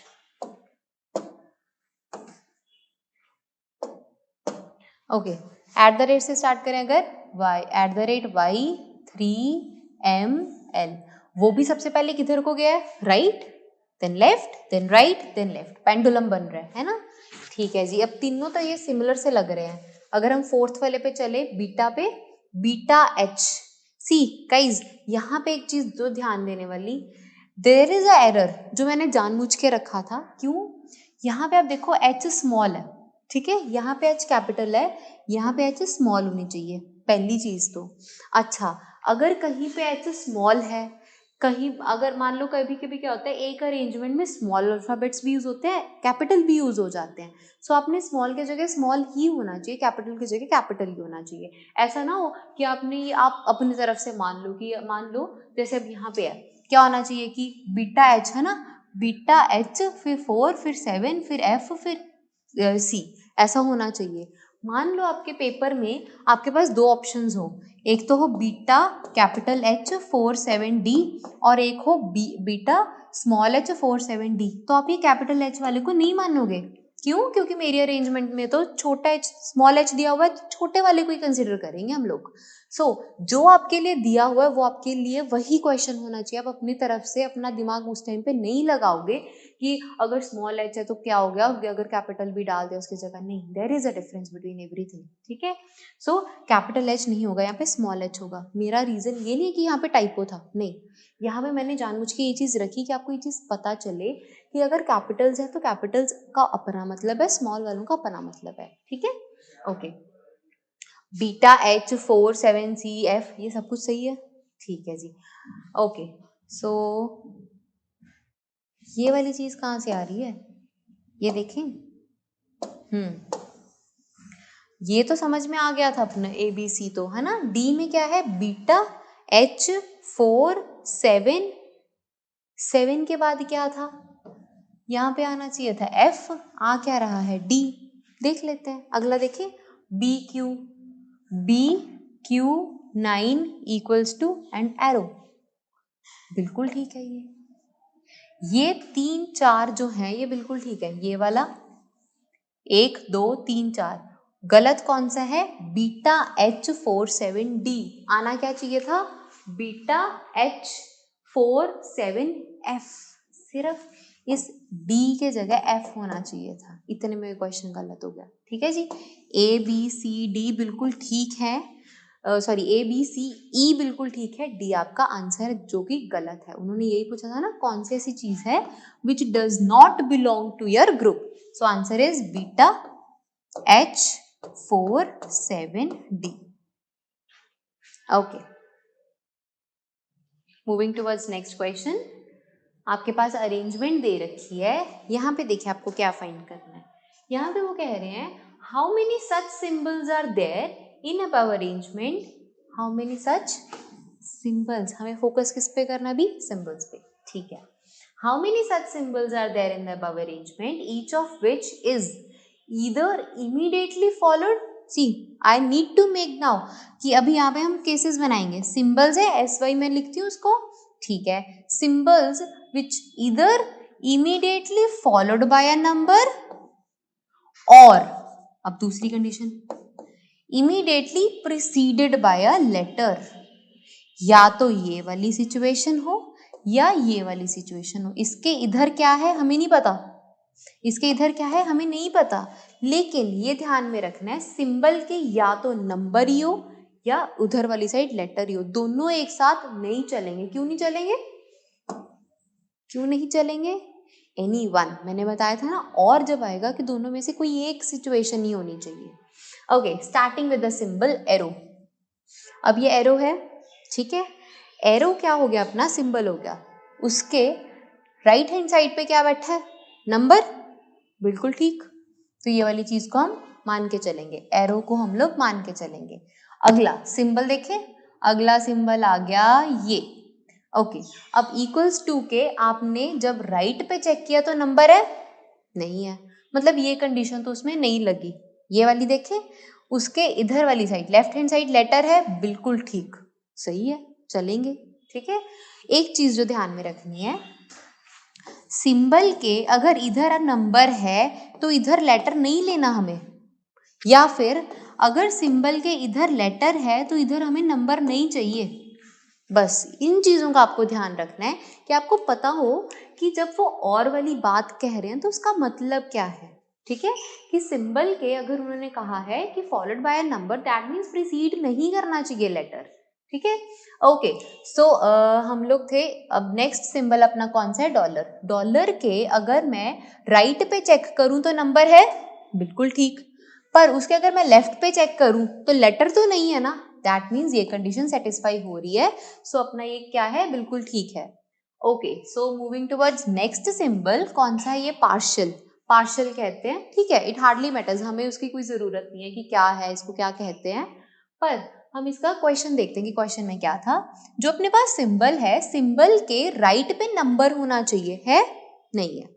okay, at the rate से स्टार्ट करें अगर, y at the rate y 3ml, वो भी सबसे पहले किधर को गया है, right, then left, then right, then left, pendulum बन रहा है ना। ठीक है जी, अब तीनों तो ये सिमिलर से लग रहे हैं। अगर हम फोर्थ वाले पे चले, बीटा पे, बीटा एच, सी गाइस यहाँ पे एक चीज जो ध्यान देने वाली, देयर इज अ एरर जो मैंने जानबूझ के रखा था। क्यों, यहाँ पे आप देखो एच स्मॉल है, ठीक है, यहाँ पे एच कैपिटल है, यहाँ पे एच स्मॉल होनी चाहिए, पहली चीज तो। अच्छा, अगर कहीं पे एच स्मॉल है, कहीं अगर मान लो कभी कभी क्या होता है, एक अरेंजमेंट में स्मॉल अल्फाबेट्स भी यूज होते हैं, कैपिटल भी यूज हो जाते हैं, सो आपने स्मॉल की जगह स्मॉल ही होना चाहिए, कैपिटल की जगह कैपिटल ही होना चाहिए। ऐसा ना हो कि आप अपनी तरफ से मान लो जैसे अब यहाँ पे है, क्या होना चाहिए कि बीटा एच है ना, बीटा एच, फिर 4, फिर 7, फिर एफ, फिर सी, ऐसा होना चाहिए। मान लो आपके पेपर में आपके पास दो ऑप्शंस हो, एक तो हो बीटा कैपिटल एच 47D और एक हो बीटा स्मॉल एच 47D, तो आप ये कैपिटल एच वाले को नहीं मानोगे। क्यों, क्योंकि मेरी अरेंजमेंट में तो छोटा एच स्मॉल एच दिया हुआ है, तो छोटे वाले को ही कंसिडर करेंगे हम लोग। जो आपके लिए दिया हुआ है वो आपके लिए वही क्वेश्चन होना चाहिए। आप अपनी तरफ से अपना दिमाग उस टाइम पे नहीं लगाओगे कि अगर स्मॉल एच है तो क्या हो गया, अगर कैपिटल भी डाल दिया उसकी जगह, नहीं, there is a difference between everything, ठीक है। सो कैपिटल एच नहीं होगा, यहाँ पे स्मॉल एच होगा। मेरा रीजन ये नहीं कि यहाँ पे टाइपो था, नहीं, यहाँ पे मैंने जानबूझ के ये चीज रखी कि आपको ये चीज पता चले कि अगर कैपिटल्स है तो कैपिटल्स का अपना मतलब है, स्मॉल वालों का अपना मतलब है, ठीक है। ओके, बीटा एच 47CF ये सब कुछ सही है, ठीक है जी। ओके, सो ये वाली चीज कहाँ से आ रही है, ये देखें, ये तो समझ में आ गया था अपना ABC तो, है ना। डी में क्या है, बीटा एच 47 के बाद क्या था, यहाँ पे आना चाहिए था F, आ क्या रहा है D, देख लेते हैं अगला। देखिए BQ9 equals to and arrow, बिल्कुल ठीक है। ये 3 4 जो है ये बिल्कुल ठीक है, ये वाला 1 2 3 4, गलत कौन सा है, बीटा H47D, आना क्या चाहिए था, बीटा H47F, सिर्फ इस D के जगह F होना चाहिए था, इतने में क्वेश्चन गलत हो गया, ठीक है जी। ABCD बिल्कुल ठीक है, सॉरी ABCE बिल्कुल ठीक है, डी आपका आंसर जो कि गलत है। उन्होंने यही पूछा था ना, कौन सी ऐसी चीज है which does not belong to your group, so answer is beta H47D। Okay, moving towards next question. आपके पास अरेंजमेंट दे रखी है, यहाँ पे देखिए आपको क्या फाइंड करना है। यहाँ पे वो कह रहे हैं how many such symbols are there in above arrangement, how many such symbols, हमें फोकस किस पे करना भी, सिंबल्स पे, ठीक है। How many such symbols are there in the above arrangement, each of which is either immediately followed, see I need to make now कि अभी यहाँ पे हम केसेस बनाएंगे, सिंबल्स है SY में लिखती हूँ उसको, ठीक है, symbols which either immediately followed by a number or, अब दूसरी condition, immediately preceded by a letter, या तो ये वाली सिचुएशन हो या ये वाली सिचुएशन हो। इसके इधर क्या है हमें नहीं पता, इसके इधर क्या है हमें नहीं पता, लेकिन ये ध्यान में रखना है सिंबल के या तो नंबर ही हो या उधर वाली साइड लेटर ही हो, दोनों एक साथ नहीं चलेंगे। क्यों नहीं चलेंगे, क्यों नहीं चलेंगे, एनी वन, मैंने बताया था ना, और जब आएगा कि दोनों में से कोई एक सिचुएशन ही होनी चाहिए। Okay, starting with the symbol arrow, अब ये एरो है, ठीक है, एरो क्या हो गया, अपना सिंबल हो गया, उसके राइट हैंड साइड पे क्या बैठा है, नंबर, बिल्कुल ठीक। तो ये वाली चीज को हम मान के चलेंगे, एरो को हम लोग मान के चलेंगे। अगला सिंबल देखें, अगला सिंबल आ गया ये। ओके, अब इक्वल्स टू के आपने जब राइट पे चेक किया तो नंबर है, नहीं है, मतलब ये कंडीशन तो उसमें नहीं लगी। ये वाली देखें, उसके इधर वाली side left hand side letter है, बिल्कुल ठीक, सही है, चलेंगे। ठीक है, एक चीज जो ध्यान में रखनी है, सिंबल के अगर इधर नंबर है तो इधर लेटर नहीं लेना हमें, या फिर अगर सिंबल के इधर लेटर है तो इधर हमें नंबर नहीं चाहिए। बस इन चीजों का आपको ध्यान रखना है कि आपको पता हो कि जब वो और वाली बात कह रहे हैं तो उसका मतलब क्या है। ठीक है, कि सिंबल के अगर उन्होंने कहा है कि followed by a number, that means preceded नहीं करना चाहिए लेटर। ठीक है, ओके। सो हम लोग थे, अब नेक्स्ट सिंबल अपना कौन सा है, डॉलर। डॉलर के अगर मैं राइट पे चेक करूं तो नंबर है, बिल्कुल ठीक, पर उसके अगर मैं लेफ्ट पे चेक करूं तो लेटर तो नहीं है ना, दैट मीन्स ये कंडीशन सेटिस्फाई हो रही है। सो अपना ये क्या है, बिल्कुल ठीक है। Okay, so moving towards next symbol, कौन सा है ये, पार्शियल। पार्शियल कहते हैं, ठीक है, इट हार्डली मैटर्स, हमें उसकी कोई जरूरत नहीं है कि क्या है, इसको क्या कहते हैं, पर हम इसका क्वेश्चन देखते हैं कि क्वेश्चन में क्या था। जो अपने पास सिंबल है, सिंबल के राइट पे नंबर होना चाहिए, है नहीं है,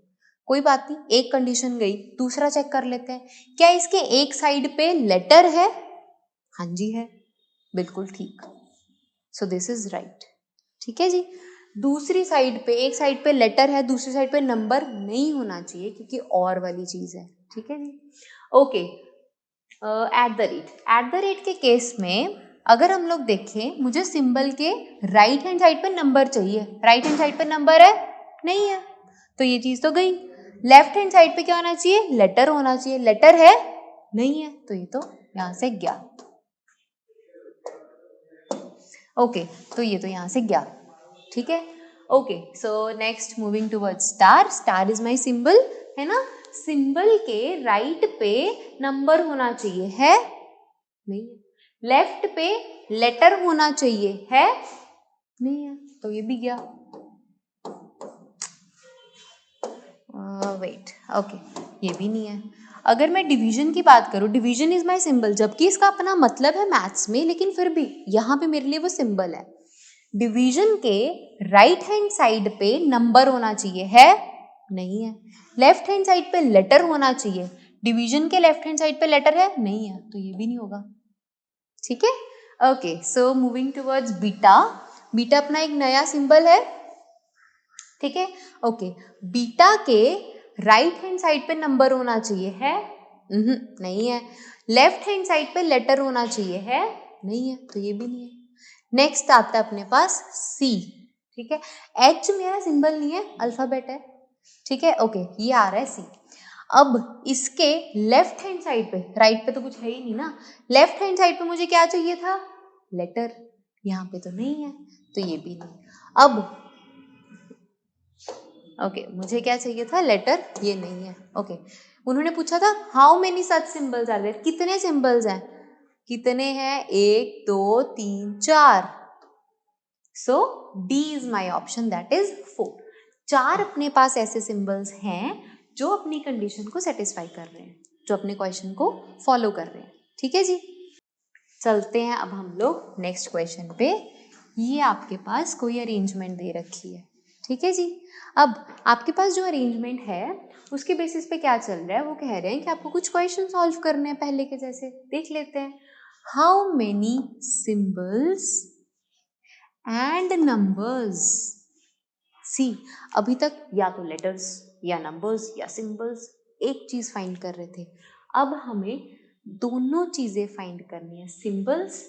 कोई बात नहीं, एक कंडीशन गई, दूसरा चेक कर लेते हैं, क्या इसके एक साइड पे लेटर है, हाँ जी है, बिल्कुल ठीक, सो दिस इज राइट। ठीक है जी, दूसरी साइड पे, एक साइड पे लेटर है, दूसरी साइड पे नंबर नहीं होना चाहिए क्योंकि और वाली चीज है। ठीक है जी, ओके। एट द रेट के केस में अगर हम लोग देखें, मुझे सिंबल के राइट हैंड साइड पे नंबर चाहिए, राइट हैंड साइड पे नंबर है, नहीं है, तो ये चीज तो गई। लेफ्ट हैंड साइड पे क्या होना चाहिए, लेटर होना चाहिए, लेटर है, नहीं है, तो ये तो यहां से गया। ओके, तो ये तो यहां से गया। ठीक है, okay. So next moving towards star. Star is my symbol, है ना, सिंबल के राइट पे नंबर होना चाहिए, है नहीं है, लेफ्ट पे लेटर होना चाहिए, है नहीं है, तो ये भी गया। वेट, ओके, ये भी नहीं है। अगर मैं डिवीजन की बात करूं, डिवीजन इज माय सिंबल, जबकि इसका अपना मतलब है मैथ्स में, लेकिन फिर भी यहाँ पे मेरे लिए वो सिंबल है। डिवीजन के राइट हैंड साइड पे नंबर होना चाहिए, है नहीं है, लेफ्ट हैंड साइड पे लेटर होना चाहिए, डिवीजन के लेफ्ट हैंड साइड पे लेटर है, नहीं है, तो ये भी नहीं होगा। ठीक है, okay. So moving towards beta. Beta अपना एक नया सिंबल है, ठीक है, ओके। बीटा के राइट हैंड साइड पे नंबर होना चाहिए, है नहीं है, लेफ्ट हैंड साइड पे लेटर होना चाहिए, है नहीं है, तो ये भी नहीं है। नेक्स्ट आता है अपने पास सी। ठीक है, एच मेरा सिंबल नहीं है, अल्फाबेट है। ठीक है, ओके, ये आ रहा है सी। अब इसके लेफ्ट हैंड साइड पे, राइट पे तो कुछ है ही नहीं ना, लेफ्ट हैंड साइड पे मुझे क्या चाहिए था, लेटर, यहाँ पे तो नहीं है, तो ये भी नहीं। अब ओके, मुझे क्या चाहिए था, लेटर, ये नहीं है। ओके, उन्होंने पूछा था how many such symbols are there, कितने सिंबल्स हैं, कितने हैं, 1 2 3 4, so D is my option, that is 4। 4 अपने पास ऐसे सिंबल्स हैं जो अपनी कंडीशन को सेटिस्फाई कर रहे हैं, जो अपने क्वेश्चन को फॉलो कर रहे हैं। ठीक है जी, चलते हैं अब हम लोग नेक्स्ट क्वेश्चन पे। ये आपके पास कोई अरेंजमेंट दे रखी है, ठीक है जी। अब आपके पास जो अरेंजमेंट है उसके बेसिस पे क्या चल रहा है, वो कह रहे हैं कि आपको कुछ क्वेश्चन सॉल्व करने हैं पहले के जैसे, देख लेते हैं। How many symbols and numbers, see, अभी तक या तो लेटर्स या नंबर्स या सिंबल्स एक चीज फाइंड कर रहे थे, अब हमें दोनों चीजें फाइंड करनी है, symbols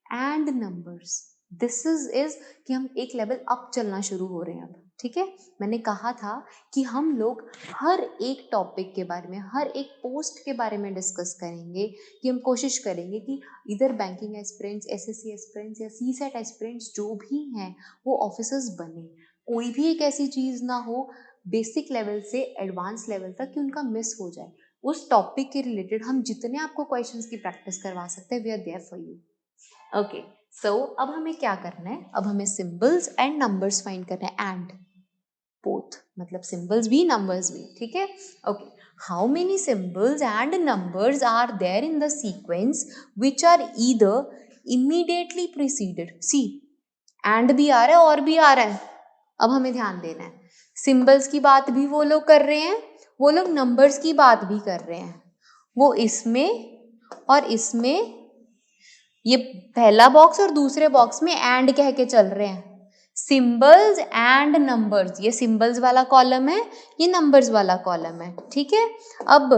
and numbers. This is कि हम एक लेवल अप चलना शुरू हो रहे हैं अब। ठीक है, मैंने कहा था कि हम लोग हर एक टॉपिक के बारे में, हर एक पोस्ट के बारे में डिस्कस करेंगे, कि हम कोशिश करेंगे कि इधर बैंकिंग एस्पिरेंट्स, एसएससी एस्पिरेंट्स या सीसेट एस्पिरेंट्स जो भी हैं वो ऑफिसर्स बने। कोई भी एक ऐसी चीज ना हो बेसिक लेवल से एडवांस लेवल तक कि उनका मिस हो जाए। उस टॉपिक के रिलेटेड हम जितने आपको क्वेश्चंस की प्रैक्टिस करवा सकते हैं, we are there for you. Okay, so अब हमें क्या करना है, अब हमें सिंबल्स एंड नंबर्स फाइंड करना है, एंड बोथ, मतलब सिंबल्स भी नंबर्स भी, ठीक है। Okay, how many symbols and numbers are there in the sequence which are either immediately preceded, see and भी आ रहा है और भी आ रहा है। अब हमें ध्यान देना है, सिंबल्स की बात भी वो लोग कर रहे हैं, वो लोग नंबर्स की बात भी कर रहे हैं। वो इसमें और इसमें, ये पहला बॉक्स और दूसरे बॉक्स में एंड कह के चल रहे हैं, सिंबल्स एंड नंबर्स। ये सिंबल्स वाला कॉलम है, ये नंबर्स वाला कॉलम है, ठीक है। अब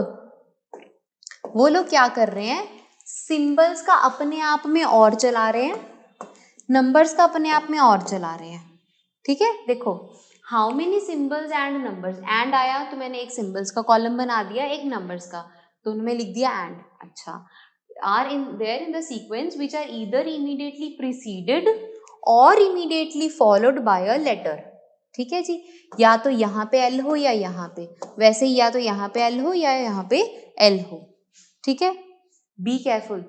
वो लोग क्या कर रहे हैं, सिंबल्स का अपने आप में और चला रहे हैं, नंबर्स का अपने आप में और चला रहे हैं, ठीक है। देखो, how many symbols and numbers, and आया तो मैंने एक सिंबल्स का कॉलम बना दिया, एक नंबर्स का, तो उनमें लिख दिया एंड। अच्छा, are in there in the sequence which are either immediately preceded or immediately followed by a letter, ठीक है जी। या तो यहाँ पे एल हो या यहाँ पे, वैसे ही या तो यहाँ पे एल हो या यहाँ पे एल हो, ठीक है। बी केयरफुल,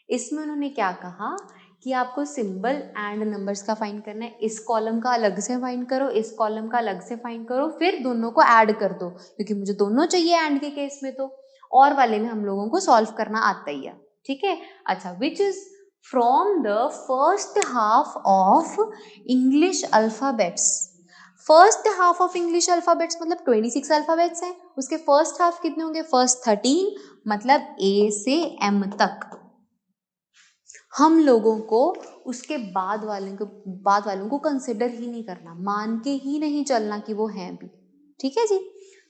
इसमें उन्होंने क्या कहा कि आपको सिंबल एंड नंबर्स का फाइंड करना है, इस कॉलम का अलग से फाइंड करो, इस कॉलम का अलग से फाइंड करो, फिर दोनों को ऐड कर दो, क्योंकि मुझे दोनों चाहिए एंड के केस में, तो और वाले में हम लोगों को सॉल्व करना आता ही है, ठीक है। अच्छा, which is from the first half of English alphabets. First half of English alphabets मतलब 26 अल्फाबेट्स हैं, उसके फर्स्ट हाफ कितने होंगे, फर्स्ट 13, मतलब ए से एम तक। हम लोगों को उसके बाद वालों को कंसिडर ही नहीं करना, मान के ही नहीं चलना कि वो हैं भी, ठीक है जी।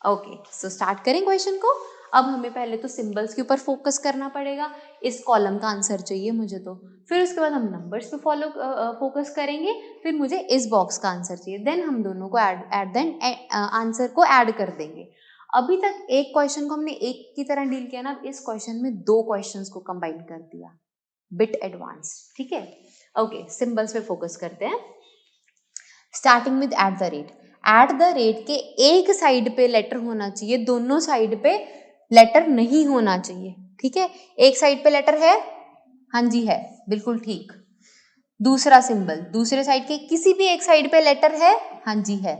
ओके, सो स्टार्ट करें क्वेश्चन को। अब हमें पहले तो सिंबल्स के ऊपर फोकस करना पड़ेगा, इस कॉलम का आंसर चाहिए मुझे, तो फिर उसके बाद हम नंबर्स पे फोकस करेंगे, फिर मुझे इस बॉक्स का आंसर चाहिए, देन हम दोनों को आंसर को ऐड कर देंगे। अभी तक एक क्वेश्चन को हमने एक की तरह डील किया ना, इस क्वेश्चन में दो क्वेश्चंस को कंबाइन कर दिया, बिट एडवांस, ठीक है। ओके, सिंबल्स पे फोकस करते हैं, starting with eight the rate. Eight the rate के एक साइड पे लेटर होना चाहिए, दोनों साइड पे लेटर नहीं होना चाहिए, ठीक है। एक साइड पे लेटर है, हाँ जी है, बिल्कुल ठीक। दूसरा सिंबल, दूसरे साइड के किसी भी एक साइड पे लेटर है, हाँ जी है।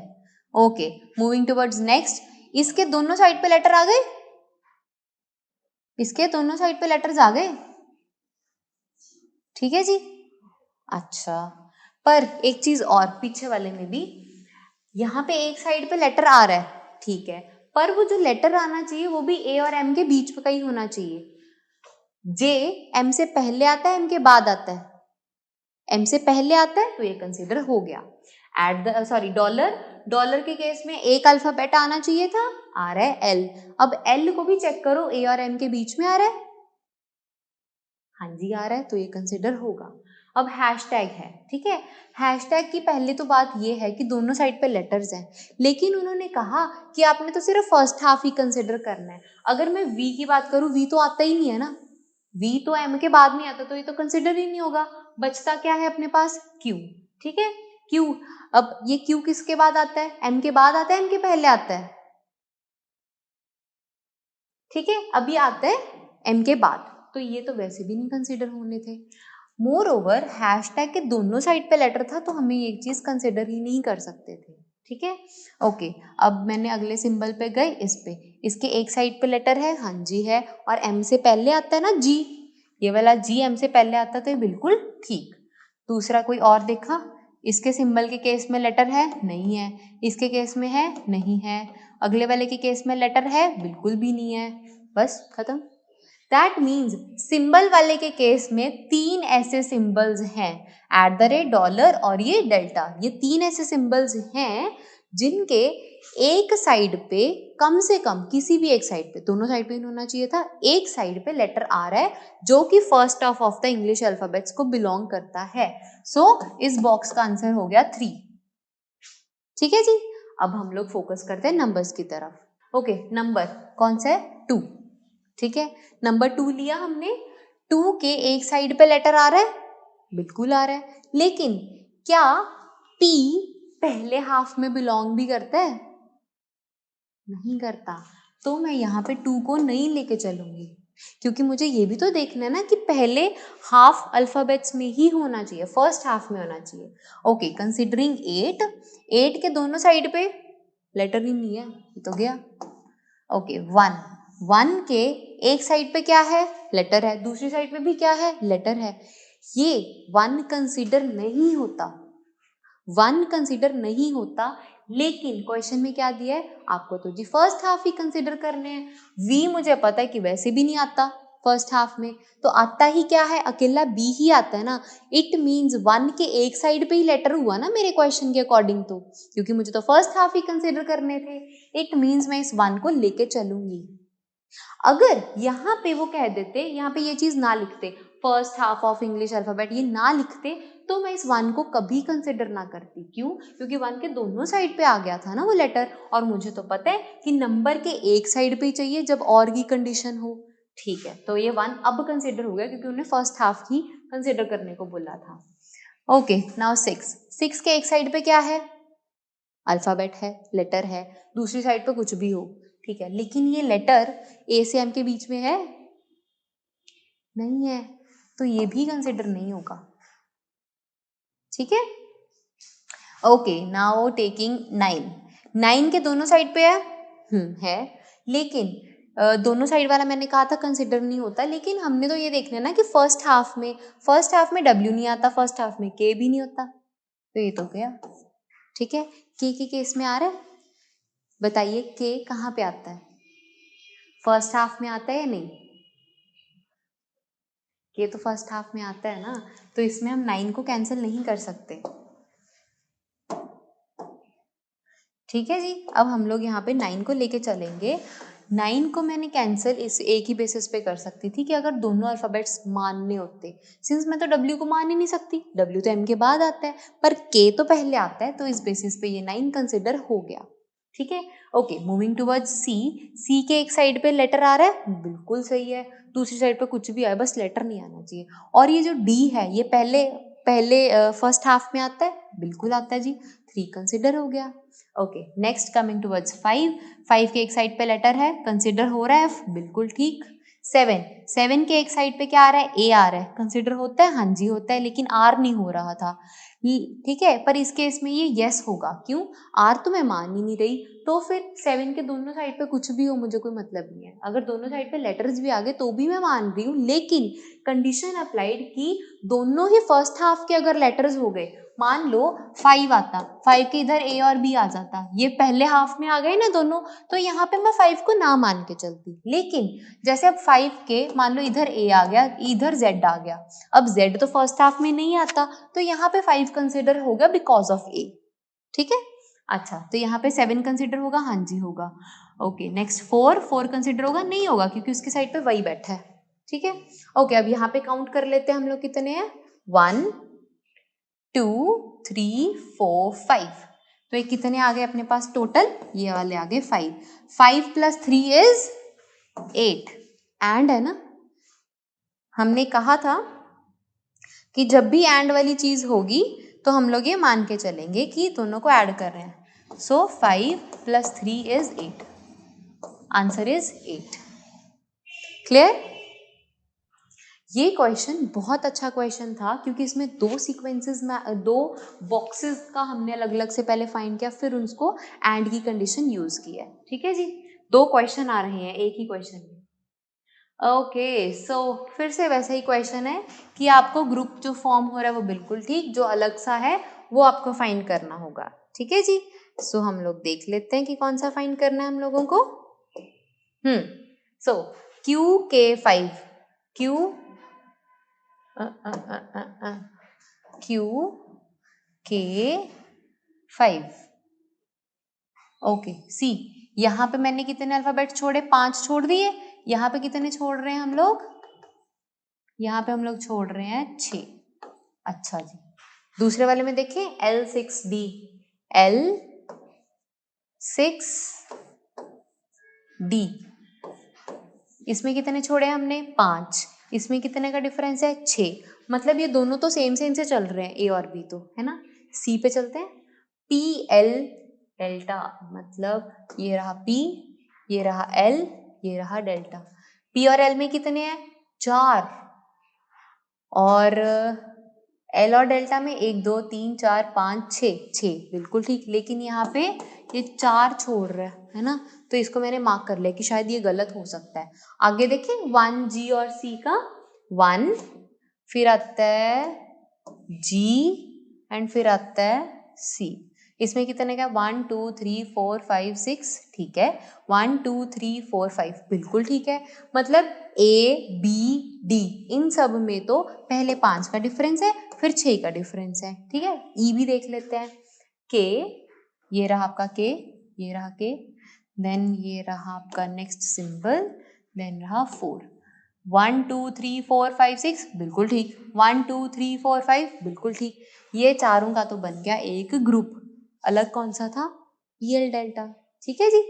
ओके, मूविंग टुवर्ड्स नेक्स्ट, इसके दोनों साइड पे लेटर आ गए, इसके दोनों साइड पे लेटर्स आ गए, ठीक है जी। अच्छा, पर एक चीज और, पीछे वाले में भी यहाँ पे एक साइड पे लेटर आ रहा है, ठीक है, पर वो जो लेटर आना चाहिए वो भी ए और एम के बीच में का ही होना चाहिए। जे एम से पहले आता है, एम के बाद आता है, एम से पहले आता है तो ये कंसीडर हो गया। डॉलर के केस में एक अल्फाबेट आना चाहिए था, आ रहा है एल। अब एल को भी चेक करो, ए और एम के बीच में आ रहा है, हाँ जी आ रहा है, तो ये कंसिडर होगा। अब हैशटैग है, ठीक है। हैशटैग की पहले तो बात ये है कि दोनों साइड पे लेटर्स हैं, लेकिन उन्होंने कहा कि आपने तो सिर्फ फर्स्ट हाफ ही कंसिडर करना है। अगर मैं वी की बात करूं, वी तो आता ही नहीं है ना, वी तो एम के बाद नहीं आता, तो ये तो कंसिडर ही नहीं होगा। बचता क्या है अपने पास, क्यू, ठीक है, क्यू। अब ये क्यू किसके बाद आता है, एम के बाद आता है, एम के पहले आता है, ठीक है, अभी आता है एम के बाद, तो ये तो वैसे भी नहीं कंसिडर होने थे। मोर ओवर हैशटैग के दोनों साइड पे लेटर था, तो हमें एक चीज कंसिडर ही नहीं कर सकते थे, ठीक है। ओके, अब मैंने अगले सिंबल पे गए, इस पे, इसके एक साइड पे लेटर है, हाँ जी है, और एम से पहले आता है ना जी, ये वाला जी एम से पहले आता है, तो ये बिल्कुल ठीक। दूसरा कोई और देखा, इसके सिंबल के केस में लेटर है, नहीं है, इसके केस में है, नहीं है, अगले वाले के केस में लेटर है, बिल्कुल भी नहीं है, बस खत्म। दैट मीन्स सिंबल वाले के केस में तीन ऐसे सिंबल्स हैं, एट द रेट, डॉलर और ये डेल्टा, ये तीन ऐसे सिंबल्स हैं जिनके एक साइड पे, कम से कम किसी भी एक साइड पे, दोनों साइड पे नहीं होना चाहिए था, एक साइड पे लेटर आ रहा है जो कि first half of the English alphabets को बिलोंग करता है। सो इस बॉक्स का आंसर हो गया 3, ठीक है जी। अब हम लोग फोकस करते हैं नंबर्स की तरफ। ओके, नंबर कौन सा है, 2, ठीक है। नंबर 2 लिया हमने, 2 के एक साइड पे लेटर आ रहा है, बिल्कुल आ रहा है, लेकिन क्या P पहले हाफ में बिलोंग भी करता है, नहीं करता, तो मैं यहाँ पे 2 को नहीं लेके चलूंगी, क्योंकि मुझे ये भी तो देखना है ना कि पहले हाफ अल्फाबेट्स में ही होना चाहिए, फर्स्ट हाफ में होना चाहिए। ओके, कंसिडरिंग 8 के दोनों साइड पे लेटर ही नहीं है, ये तो गया। ओके, 1 के एक साइड पे क्या है, लेटर है, दूसरी साइड पे भी क्या है, लेटर है। ये 1 कंसीडर नहीं होता, 1 कंसीडर नहीं होता, लेकिन क्वेश्चन में क्या दिया है आपको, तो जी फर्स्ट हाफ ही कंसीडर करने हैं। वी मुझे पता है कि वैसे भी नहीं आता फर्स्ट हाफ में, तो आता ही क्या है, अकेला बी ही आता है ना। इट मीन्स 1 के एक साइड पे ही लेटर हुआ ना मेरे क्वेश्चन के अकॉर्डिंग, तो क्योंकि मुझे तो फर्स्ट हाफ ही कंसीडर करने थे। इट मीन्स मैं इस 1 को लेके चलूंगी। अगर यहाँ पे वो कह देते, यहाँ पे ये चीज ना लिखते, first half of English alphabet ये ना लिखते, तो मैं इस 1 को कभी कंसिडर ना करती। क्यों? क्योंकि 1 के दोनों साइड पे आ गया था ना वो लेटर, और मुझे तो पता है कि नंबर के एक साइड पे ही चाहिए जब और की कंडीशन हो। ठीक है, तो ये 1 अब कंसिडर हो गया क्योंकि उन्हें फर्स्ट हाफ ही कंसिडर करने को बोला था। ओके, नाउ 6 के एक साइड पे क्या है, अल्फाबेट है, लेटर है, दूसरी साइड पे कुछ भी हो, ठीक है, लेकिन ये लेटर ए से एम के बीच में है, नहीं है, तो ये भी कंसिडर नहीं होगा। ठीक है, ओके, नाउ टेकिंग 9 के दोनों साइड पे है, लेकिन दोनों साइड वाला मैंने कहा था कंसिडर नहीं होता, लेकिन हमने तो ये देखना है ना कि फर्स्ट हाफ में W नहीं आता, फर्स्ट हाफ में K भी नहीं होता, तो ये तो गया। ठीक है, K के केस में आ रहा है, बताइए K कहाँ पे आता है, फर्स्ट हाफ में आता है या नहीं, K तो फर्स्ट हाफ में आता है ना, तो इसमें हम 9 को कैंसिल नहीं कर सकते। ठीक है जी, अब हम लोग यहाँ पे 9 को लेके चलेंगे। 9 को मैंने कैंसिल इस एक ही बेसिस पे कर सकती थी कि अगर दोनों अल्फाबेट्स मानने होते, सिंस मैं तो W को मान ही नहीं सकती, W तो M के बाद आता है, पर K तो पहले आता है, तो इस बेसिस पे ये 9 कंसिडर हो गया। ठीक है, ओके, मूविंग टूवर्ड्स C के एक साइड पे लेटर आ रहा है, बिल्कुल सही है, दूसरी साइड पे कुछ भी आए, बस लेटर नहीं आना चाहिए। और ये जो D है, ये पहले फर्स्ट हाफ में आता है, बिल्कुल आता है जी, 3 कंसिडर हो गया। ओके, नेक्स्ट कमिंग टूवर्ड्स 5 के एक साइड पे लेटर है, कंसिडर हो रहा है, बिल्कुल ठीक। 7 के एक साइड पे क्या आ रहा है, A आ रहा है, कंसिडर होता है, हाँ जी होता है, लेकिन R नहीं हो रहा था। ठीक है, पर इस केस में ये यस होगा, क्यों, R तो मैं मान ही नहीं रही, तो फिर 7 के दोनों साइड पे कुछ भी हो मुझे कोई मतलब नहीं है, अगर दोनों साइड पे लेटर्स भी आ गए तो भी मैं मान रही हूँ, लेकिन कंडीशन अप्लाइड कि दोनों ही फर्स्ट हाफ के अगर लेटर्स हो गए, मान लो 5 आता, 5 के इधर A और B आ जाता, ये पहले हाफ में आ गए ना दोनों, तो यहाँ पे मैं 5 को ना मान के चलती, लेकिन जैसे अब 5 के मान लो इधर A आ गया, इधर Z आ गया, अब Z तो फर्स्ट हाफ में नहीं आता, तो यहाँ पे 5 कंसिडर होगा बिकॉज ऑफ A। ठीक है, अच्छा, तो यहाँ पे 7 कंसिडर होगा, हाँ जी होगा। ओके, नेक्स्ट 4 कंसिडर होगा, नहीं होगा क्योंकि उसके साइड पे वही बैठा है। ठीक है, ओके, अब यहाँ पे काउंट कर लेते हैं हम लोग कितने हैं, 1 2 3 4 5, तो ये कितने आ गए अपने पास टोटल, ये वाले आ गए 5 + 3 इज 8, एंड है ना, हमने कहा था कि जब भी एंड वाली चीज होगी तो हम लोग ये मान के चलेंगे कि दोनों को ऐड कर रहे हैं, सो 5 + 3 इज 8, आंसर इज 8। क्लियर? ये क्वेश्चन बहुत अच्छा क्वेश्चन था क्योंकि इसमें 2 सीक्वेंसेस में 2 बॉक्सेस का हमने अलग अलग से पहले फाइंड किया, फिर उसको एंड की कंडीशन यूज की है। ठीक है जी, 2 क्वेश्चन आ रहे हैं एक ही क्वेश्चन में। ओके, सो फिर से वैसा ही क्वेश्चन है कि आपको ग्रुप जो फॉर्म हो रहा है वो बिल्कुल ठीक, जो अलग सा है वो आपको फाइंड करना होगा। ठीक है जी, सो हम लोग देख लेते हैं कि कौन सा फाइंड करना है हम लोगों को। सो QK5, QK5, ओके, सी, यहाँ पे मैंने कितने अल्फाबेट छोड़े, 5 छोड़ दिए, यहाँ पे कितने छोड़ रहे हैं हम लोग, यहाँ पे हम लोग छोड़ रहे हैं 6। अच्छा जी, दूसरे वाले में देखें L6D, L6D, इसमें कितने छोड़े हमने, 5, इसमें कितने का डिफरेंस है, 6, मतलब ये दोनों तो सेम से चल रहे हैं, A और B तो, है ना। C पे चलते हैं, PL डेल्टा, मतलब ये रहा P, ये रहा L, ये रहा डेल्टा, P और L में कितने हैं, 4, और L और डेल्टा में 1 2 3 4 5 6, बिल्कुल ठीक, लेकिन यहाँ पे ये 4 छोड़ रहा है ना, तो इसको मैंने मार्क कर लिया कि शायद ये गलत हो सकता है। आगे देखिए 1G और C का 1, फिर आता है G एंड फिर आता है C। इसमें कितने का 1 2 3 4 5 6, ठीक है। 1 2 3 4 5 बिल्कुल ठीक है। मतलब A B D इन सब में तो पहले 5 का डिफरेंस है, फिर 6 का डिफरेंस है, ठीक है। E भी देख लेते हैं। K, ये रहा आपका K, ये रहा K, देन ये रहा आपका नेक्स्ट सिंबल, देन रहा 4। 1 2 3 4 5 6 बिल्कुल ठीक, 1 2 3 4 5 बिल्कुल ठीक। ये चारों का तो बन गया एक ग्रुप। अलग कौन सा था? EL डेल्टा, ठीक है जी।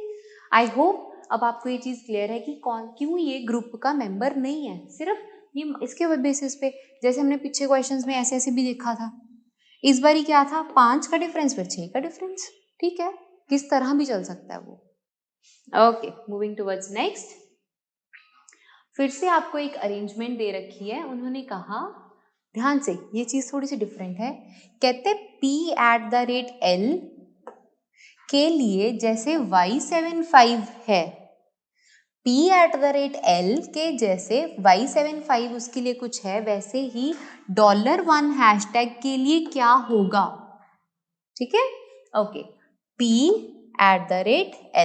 आई होप अब आपको ये चीज क्लियर है कि कौन क्यों ये ग्रुप का मेंबर नहीं है, सिर्फ ये इसके बेसिस पे। जैसे हमने पीछे क्वेश्चंस में ऐसे ऐसे भी देखा था, इस बारी क्या था, 5 का डिफरेंस फिर 6 का डिफरेंस, ठीक है। किस तरह भी चल सकता है वो। Okay, moving towards next. फिर से आपको एक अरेंजमेंट दे रखी है, उन्होंने कहा ध्यान से, ये चीज थोड़ी सी डिफरेंट है। कहते P@L के लिए जैसे Y75 है, P@L के जैसे Y75 उसके लिए कुछ है, वैसे ही $1 हैशटैग के लिए क्या होगा, ठीक है। ओके, P@L,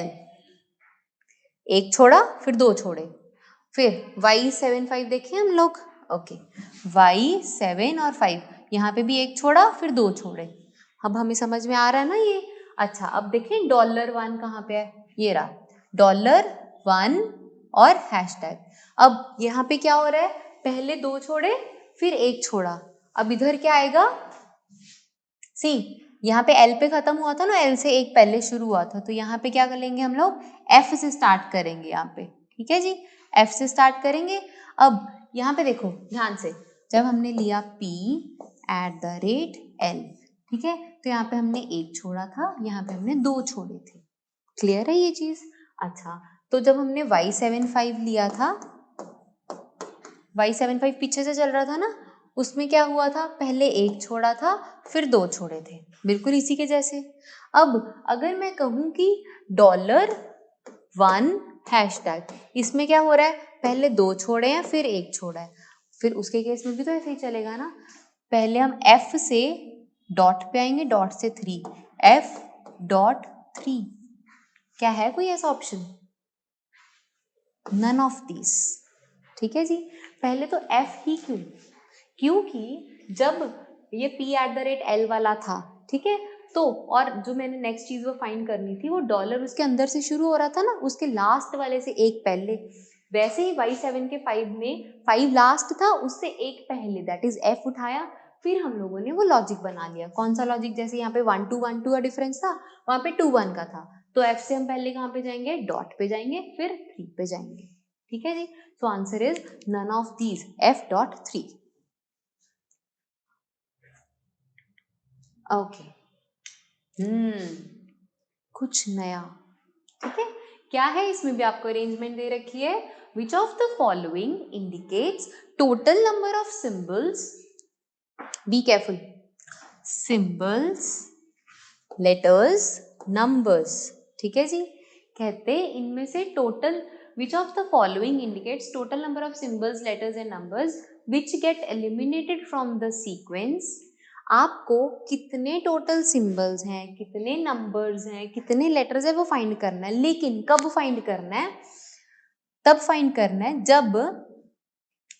एक छोड़ा फिर 2 छोड़े, फिर Y75 देखिए हम लोग। ओके, Y7 और 5, यहाँ पे भी एक छोड़ा फिर 2 छोड़े। अब हमें समझ में आ रहा है ना ये। अच्छा, अब देखें $1 कहाँ पे है, ये रहा $1 और हैशटैग। अब यहाँ पे क्या हो रहा है, पहले 2 छोड़े फिर 1 छोड़ा, अब इधर क्या आएगा, सी यहाँ पे L पे खत्म हुआ था ना, L से एक पहले शुरू हुआ था, तो यहाँ पे क्या करेंगे हम लोग, F से स्टार्ट करेंगे यहाँ पे, ठीक है जी। F से स्टार्ट करेंगे। अब यहाँ पे देखो ध्यान से, जब हमने लिया P@L, ठीक है, तो यहाँ पे हमने 1 छोड़ा था, यहाँ पे हमने 2 छोड़े थे। क्लियर है ये चीज? अच्छा, तो जब हमने Y75 लिया था, Y75 पीछे से चल रहा था ना, उसमें क्या हुआ था, पहले 1 छोड़ा था फिर 2 छोड़े थे, बिल्कुल इसी के जैसे। अब अगर मैं कहूं कि $1 हैशटैग, इसमें क्या हो रहा है, पहले 2 छोड़े हैं फिर 1 छोड़ा है, फिर उसके केस में भी तो ऐसे ही चलेगा ना। पहले हम F से डॉट पे आएंगे, डॉट से 3, F.3, क्या है कोई ऐसा ऑप्शन? नन ऑफ दिस, ठीक है जी। पहले तो F ही क्यों, क्योंकि जब ये P@L वाला था, ठीक है, तो और जो मैंने नेक्स्ट चीज वो फाइंड करनी थी, वो डॉलर उसके अंदर से शुरू हो रहा था ना, उसके लास्ट वाले से एक पहले, वैसे ही Y7 के 5 में 5 लास्ट था, उससे एक पहले, दैट इज F उठाया, फिर हम लोगों ने वो लॉजिक बना लिया। कौन सा लॉजिक? जैसे यहाँ पे 1 2 1 2 का डिफरेंस था, वहां पे 2 1 का था, तो F से हम पहले कहाँ पे जाएंगे, डॉट पे जाएंगे, फिर 3 पे जाएंगे, ठीक है जी। So answer is none of these, F.3। Okay, कुछ नया, ठीक है। क्या है इसमें भी आपको अरेंजमेंट दे रखी है, which of the following indicates total number of symbols, be careful, symbols, letters, numbers, ठीक है जी। कहते इनमें से total, which of the following indicates total number of symbols, letters and numbers which get eliminated from the sequence. आपको कितने total symbols हैं, कितने numbers हैं, कितने लेटर्स है वो फाइंड करना है, लेकिन कब फाइंड करना है, तब फाइंड करना है जब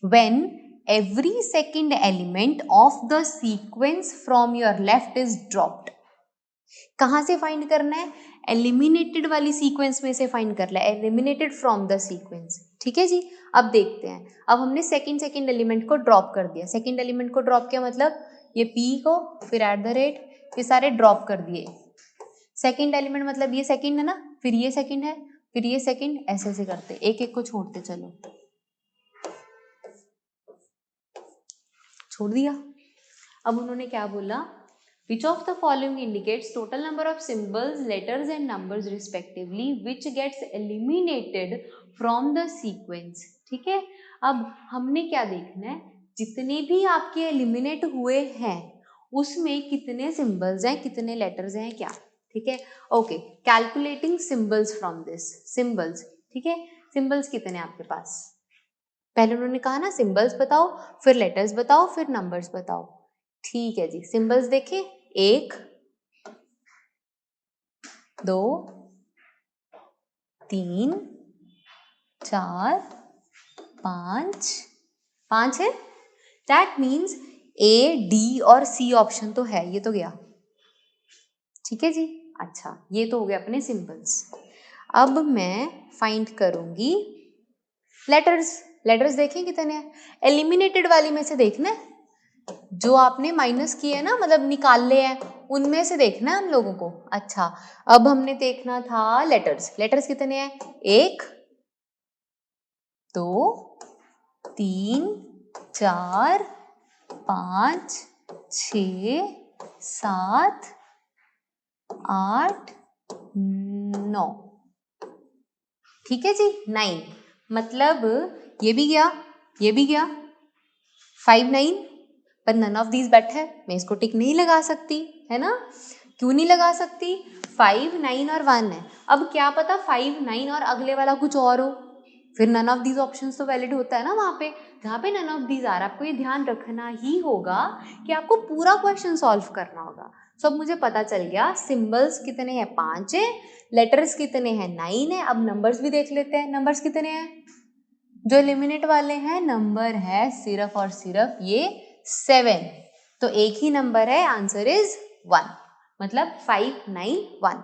when every second element of the sequence from your left is dropped। कहां से फाइंड करना है, एलिमिनेटेड वाली सीक्वेंस में से फाइंड करना है, एलिमिनेटेड फ्रॉम द सीक्वेंस, ठीक है जी। अब देखते हैं, अब हमने सेकंड एलिमेंट को ड्रॉप कर दिया, सेकंड एलिमेंट को ड्रॉप किया मतलब ये P को, फिर @ ये सारे ड्रॉप कर दिए। सेकंड एलिमेंट मतलब ये सेकंड है ना, फिर ये सेकंड है, फिर ये सेकंड, ऐसे ऐसे करते, एक एक को छोड़ते चलो, छोड़ दिया। अब उन्होंने क्या बोला, which of the following indicates total number of symbols, letters and numbers respectively which gets eliminated from the sequence। ठीक है, अब हमने क्या देखना है, जितने भी आपके एलिमिनेट हुए हैं उसमें कितने सिंबल्स हैं, कितने लेटर्स हैं, क्या, ठीक है। Okay, calculating symbols from this, symbols, ठीक है। सिंबल्स कितने हैं आपके पास? पहले उन्होंने कहा ना सिंबल्स बताओ, फिर लेटर्स बताओ, फिर नंबर्स बताओ। ठीक है जी, सिंबल्स देखें, 1 2 3 4 5, 5 है। दैट मीन्स ए, डी और सी ऑप्शन तो है, ये तो गया। ठीक है जी, अच्छा ये तो हो गया अपने सिंबल्स। अब मैं फाइंड करूंगी लेटर्स। लेटर्स देखें कितने हैं? एलिमिनेटेड वाली में से देखना है, जो आपने माइनस किए ना, मतलब निकाल ले हैं, उनमें से देखना है हम लोगों को। अच्छा, अब हमने देखना था लेटर्स। लेटर्स कितने हैं? 1 2 3 4 5 6 7 8 9, ठीक है जी, 9। मतलब ये भी गया, ये भी गया, 5 9, पर नन ऑफ दीज बैठे, मैं इसको टिक नहीं लगा सकती, है ना? क्यों नहीं लगा सकती? 5 9 और 1 है। अब क्या पता 5 9 और अगले वाला कुछ और हो, फिर नन ऑफ दीज ऑप्शंस तो वैलिड होता है ना वहाँ पे। जहाँ पे नन ऑफ दीज आ रहा है, आपको ये ध्यान रखना ही होगा कि आपको पूरा क्वेश्चन सॉल्व करना होगा। सो अब मुझे पता चल गया सिंबल्स कितने हैं, 5 है, लेटर्स कितने हैं, 9 है। अब नंबर्स भी देख लेते हैं, नंबर्स कितने हैं? जो एलिमिनेट वाले हैं, नंबर है सिर्फ और सिर्फ ये 7, तो एक ही नंबर है, आंसर इज 1, मतलब 5 9 1।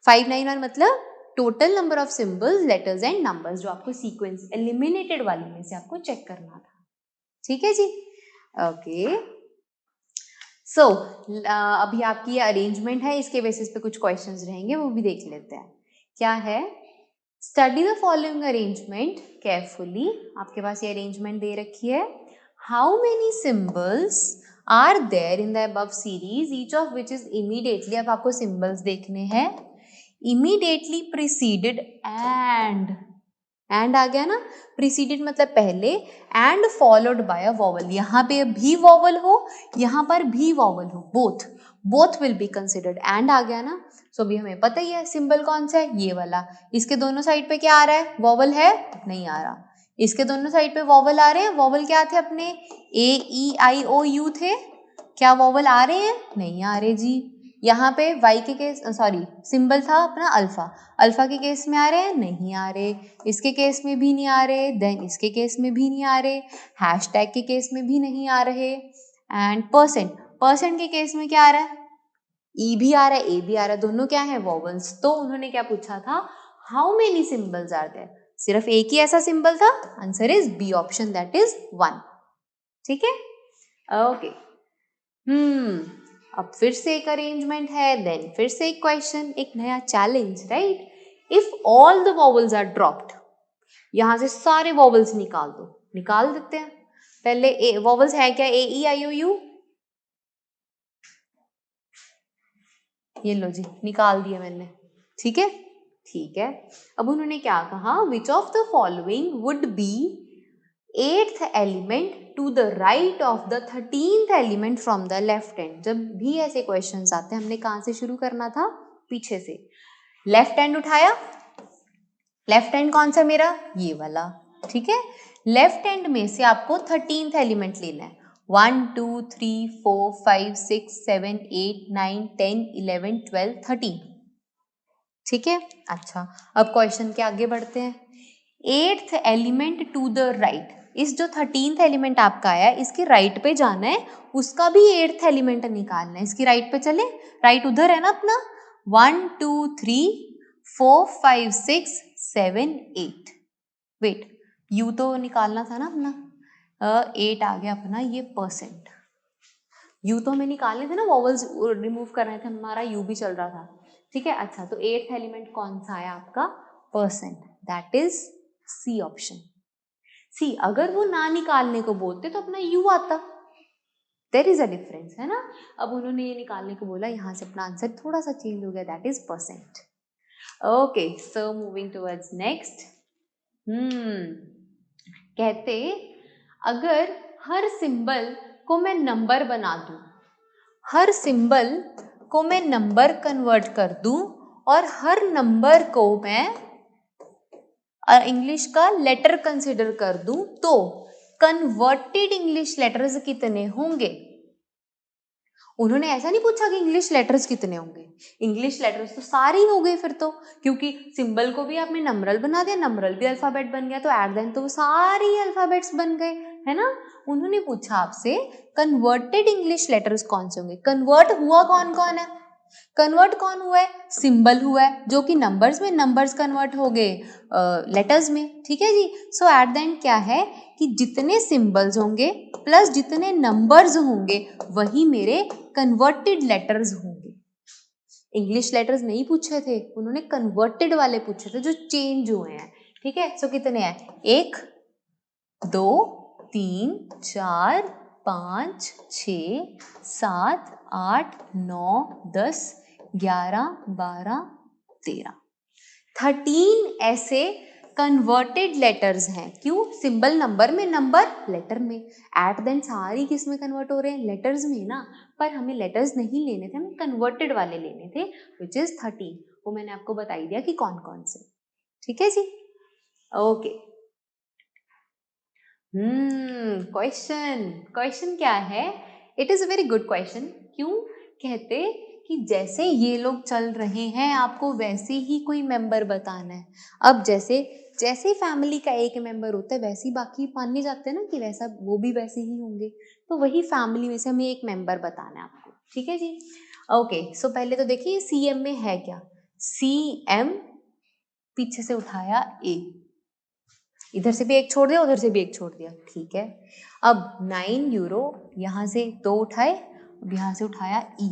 5 9 1 मतलब total number of symbols, letters and numbers, जो आपको सीक्वेंस एलिमिनेटेड वाली में से आपको चेक करना था। ठीक है जी, ओके। सो अभी आपकी ये अरेंजमेंट है, इसके बेसिस पे कुछ क्वेश्चंस रहेंगे, वो भी देख लेते हैं। क्या है? Study the following arrangement carefully. आपके पास ये अरेंजमेंट दे रखी है। How many symbols are there in the above series, each of which is immediately, अब आपको सिंबल्स देखने हैं, इमीडिएटली प्रीसीडेड एंड आ गया ना, प्रीसीडेड मतलब पहले, and followed by a vowel. यहाँ पे भी वॉवल हो, यहाँ पर भी वॉवल हो, both will be considered. And आ गया ना, सो अभी हमें पता ही है सिंबल कौन सा है, ये वाला। इसके दोनों साइड पे क्या आ रहा है? वॉवल है? नहीं आ रहा। इसके दोनों साइड पे वॉवल आ रहे हैं। वॉवल क्या थे अपने? ए ई आई ओ यू थे। क्या वॉवल आ रहे हैं? नहीं आ रहे जी। यहाँ पे वाई के केस, सॉरी, सिंबल था अपना अल्फा, अल्फा के केस में आ रहे हैं? नहीं आ रहे। इसके केस में भी नहीं आ रहे, देन इसके केस में भी नहीं आ रहे, हैशटैग के केस में भी नहीं आ रहे, एंड परसेंट के केस में क्या आ रहा है? ई भी आ रहा है, ए भी आ रहा है, दोनों क्या है? वॉवल्स। तो उन्होंने क्या पूछा था? How many symbols are there? सिर्फ एक ही ऐसा सिंबल था, answer is B option, that is 1। ठीक है, ओके। अब फिर से एक अरेंजमेंट है, देन फिर से एक क्वेश्चन, एक नया challenge, right? If all the vowels are dropped, यहां से सारे वॉवल्स निकाल दो, निकाल देते हैं। पहले वॉवल्स है क्या? ए ई आई ओ यू, ये लो जी, निकाल दिया मैंने। ठीक है, ठीक है। अब उन्होंने क्या कहा? Which of the following would be 8th element to the right of the 13th element from the left hand. जब भी ऐसे क्वेश्चंस आते हैं, हमने कहां से शुरू करना था? पीछे से। लेफ्ट हैंड उठाया, लेफ्ट हैंड कौन सा मेरा? ये वाला। ठीक है, लेफ्ट हैंड में से आपको 13th एलिमेंट लेना है। 1 2 3 4 5 6 7 8 9 10 11 12 13। ठीक है, अच्छा अब क्वेश्चन के आगे बढ़ते हैं। 8th element to the right, इस जो 13th एलिमेंट आपका आया, इसके राइट पे जाना है, उसका भी 8th एलिमेंट निकालना है। इसकी राइट पे चले, राइट उधर है ना अपना, 1 2 3 4 5 6 7 8। वेट, यू तो निकालना था ना अपना, 8 आ गया अपना ये परसेंट। यू तो हमें निकालने थे ना, वॉवल्स रिमूव करने थे, हमारा यू भी चल रहा था। ठीक है, अच्छा तो 8th एलिमेंट कौन सा आया आपका? Percent, that is C option. See, अगर वो ना निकालने को बोलते तो अपना यू आता, देयर इज अ डिफरेंस, है ना? अब उन्होंने ये निकालने को बोला, यहाँ से अपना आंसर थोड़ा सा चेंज हो गया, that is percent. Okay, so moving towards next. कहते, अगर हर सिंबल को मैं नंबर बना दूं, हर सिंबल को मैं नंबर कन्वर्ट कर दूं और हर नंबर को मैं इंग्लिश का लेटर कंसिडर कर दूं तो कन्वर्टेड इंग्लिश लेटर्स कितने होंगे? उन्होंने ऐसा नहीं पूछा कि इंग्लिश लेटर्स कितने होंगे, इंग्लिश लेटर्स तो सारे ही हो गए फिर तो, क्योंकि सिंबल को भी आपने नंबरल बना दिया, नंबरल भी अल्फाबेट बन गया, तो एट द एंड तो वो सारे ही अल्फाबेट्स बन गए, है ना। उन्होंने पूछा आपसे कन्वर्टेड इंग्लिश लेटर्स कौन से होंगे। कन्वर्ट हुआ कौन कौन है? कन्वर्ट कौन हुआ है? सिंबल हुआ है, जो कि नंबर्स में, नंबर्स कन्वर्ट हो गए लेटर्स में, ठीक है जी। सो एट द एंड क्या है कि जितने सिंबल्स होंगे प्लस जितने नंबर्स होंगे वही मेरे कन्वर्टेड लेटर्स होंगे। इंग्लिश लेटर्स नहीं पूछे थे, उन्होंने कन्वर्टेड वाले पूछे थे जो चेंज हुए हैं, ठीक है। सो कितने हैं? 1 2 3 4 5 6 7 8 9 10 11 12 13 13 ऐसे कन्वर्टेड लेटर्स हैं। क्यों? सिंबल नंबर में, नंबर लेटर में, एट देन सारी किस में कन्वर्ट हो रहे हैं? लेटर्स में ना। पर हमें लेटर्स नहीं लेने थे, हमें कन्वर्टेड वाले लेने थे, विच इज 13। वो मैंने आपको बता ही दिया कि कौन कौन से, ठीक है जी। ओके, क्वेश्चन क्या है? It is a very good question. क्यों कहते कि जैसे ये लोग चल रहे हैं आपको वैसे ही कोई मेंबर बताना है। अब जैसे जैसे फैमिली का एक मेंबर होता है वैसे ही बाकी मानने जाते हैं ना कि वैसा वो भी वैसे ही होंगे, तो वही फैमिली में से हमें एक मेंबर बताना है आपको, ठीक है जी। ओके, सो पहले तो देखिए CM में है क्या। CM पीछे से उठाया A, इधर से भी एक छोड़ दिया, उधर से भी एक छोड़ दिया, ठीक है। अब 9 यूरो यहाँ से 2 उठाए, अब यहाँ से उठाया E।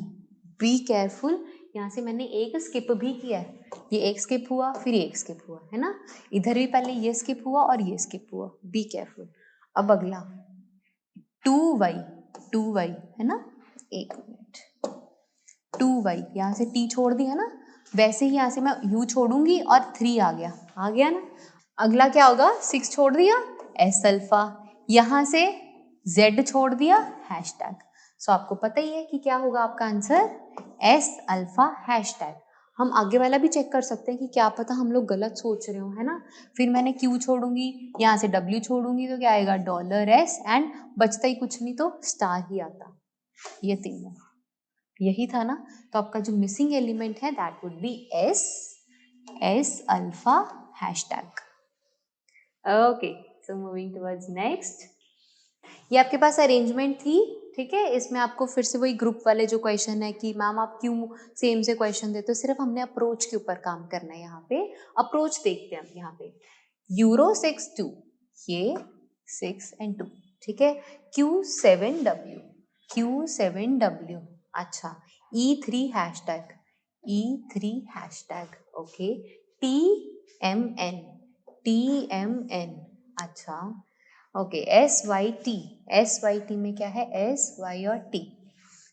बी केयरफुल, यहाँ से मैंने एक स्किप भी किया है, ये एक स्किप हुआ फिर ये एक स्किप हुआ, है ना। इधर भी पहले ये स्किप हुआ और ये स्किप हुआ, बी केयरफुल। अब अगला 2y है ना, एक मिनट, 2y यहाँ से T छोड़ दिया ना, वैसे ही यहाँ से मैं U छोड़ूंगी और 3 आ गया ना। अगला क्या होगा? 6 छोड़ दिया, S अल्फा, यहाँ से Z छोड़ दिया, हैशटैग। सो आपको पता ही है कि क्या होगा आपका आंसर, S अल्फा हैशटैग। हम आगे वाला भी चेक कर सकते हैं कि क्या पता हम लोग गलत सोच रहे हो, है ना। फिर मैंने Q छोड़ूंगी, यहाँ से W छोड़ूंगी, तो क्या आएगा $S, एंड बचता ही कुछ नहीं तो स्टार ही आता। ये तीनों यही था ना, तो आपका जो मिसिंग एलिमेंट है that would B S alpha hashtag. Okay, so moving towards next. ये आपके पास अरेंजमेंट थी, ठीक है। इसमें आपको फिर से वही ग्रुप वाले जो क्वेश्चन है कि मैम आप क्यों सेम से क्वेश्चन देते हो, सिर्फ हमने अप्रोच के ऊपर काम करना है। यहाँ पे अप्रोच देखते हैं हम। यहाँ पे यूरो 6-2, ये 6 and 2, ठीक है। Q7W, अच्छा, E3 हैशटैग, ओके। TMN, अच्छा, ओके। SYT में क्या है? SY और T।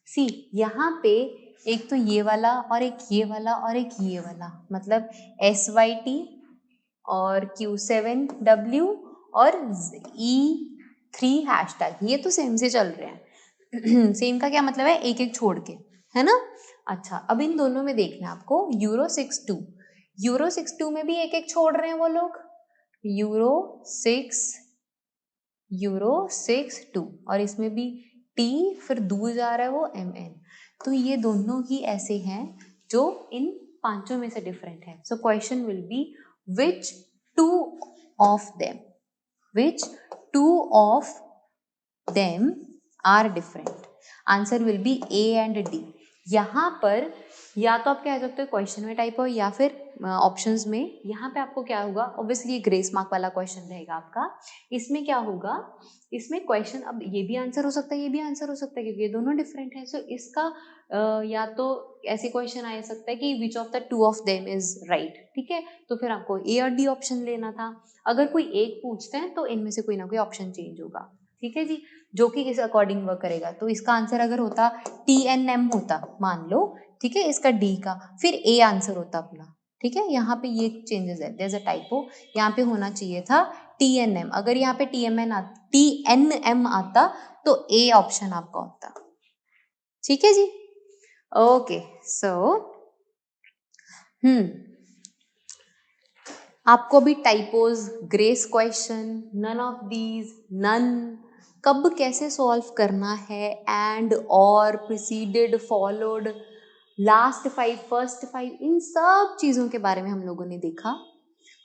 सी यहाँ पे एक तो ये वाला और एक ये वाला और एक ये वाला, मतलब SYT और Q7W और E3 हैशटैग, ये तो सेम से चल रहे हैं। सेम का क्या मतलब है? एक एक छोड़ के, है ना। अच्छा, अब इन दोनों में देखना है आपको यूरो 6-2 में भी एक एक छोड़ रहे हैं वो लोग, यूरो 6-2, और इसमें भी T फिर दूर जा रहा है वो MN। तो ये दोनों ही ऐसे हैं जो इन पांचों में से डिफरेंट है। So question will be which two of them are different? Answer will be A and D। यहाँ पर या तो आप कह सकते हो क्वेश्चन में टाइप हो या फिर ऑप्शंस में। यहाँ पे आपको क्या होगा, ऑब्वियसली ग्रेस मार्क वाला क्वेश्चन रहेगा आपका। इसमें क्या होगा, इसमें क्वेश्चन, अब ये भी आंसर हो सकता है, ये भी आंसर हो सकता है, क्योंकि ये दोनों डिफरेंट है। सो इसका या तो ऐसे क्वेश्चन आ सकता है कि विच of the two of them is right, ठीक है। तो फिर आपको A और D ऑप्शन लेना था। अगर कोई एक पूछते हैं तो इनमें से कोई ना कोई ऑप्शन चेंज होगा, ठीक है जी, जो कि इस अकॉर्डिंग वर्क करेगा। तो इसका आंसर अगर होता TNM होता मान लो, ठीक है, इसका D का, फिर A आंसर होता अपना, ठीक है। यहाँ पे ये चेंजेस है, देयर इज अ टाइपो, यहाँ पे होना चाहिए था TNM। अगर यहाँ पे TNM आता तो A ऑप्शन आपका होता, ठीक है जी। ओके सो आपको भी typos, grace question, none of these, none, कब कैसे सॉल्व करना है, एंड, और, प्रिसीडेड, फॉलोड, लास्ट 5, फर्स्ट 5, इन सब चीज़ों के बारे में हम लोगों ने देखा।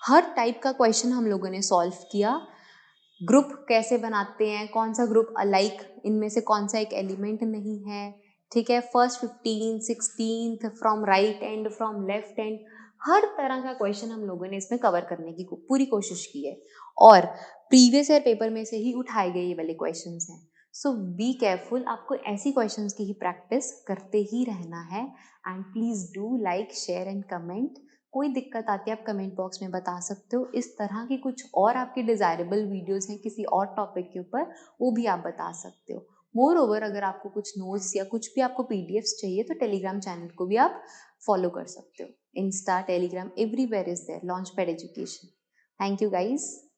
हर टाइप का क्वेश्चन हम लोगों ने सॉल्व किया। ग्रुप कैसे बनाते हैं, कौन सा ग्रुप अलाइक, इनमें से कौन सा एक एलिमेंट नहीं है, ठीक है। First 15, 16, from right end, from left end, हर तरह का क्वेश्चन हम लोगों ने इसमें कवर करने की पूरी कोशिश की है और प्रीवियस ईयर पेपर में से ही उठाए गए ये वाले क्वेश्चंस हैं। सो बी केयरफुल, आपको ऐसी क्वेश्चंस की ही प्रैक्टिस करते ही रहना है। And please do like, share and comment. कोई दिक्कत आती है आप कमेंट बॉक्स में बता सकते हो। इस तरह की कुछ और आपकी डिजायरेबल वीडियोस हैं किसी और टॉपिक के ऊपर, वो भी आप बता सकते हो। मोर ओवर, अगर आपको कुछ नोट्स या कुछ भी आपको पीडीएफ्स चाहिए तो टेलीग्राम चैनल को भी आप फॉलो कर सकते हो। Insta, Telegram, everywhere is there, Launchpad education. Thank you guys.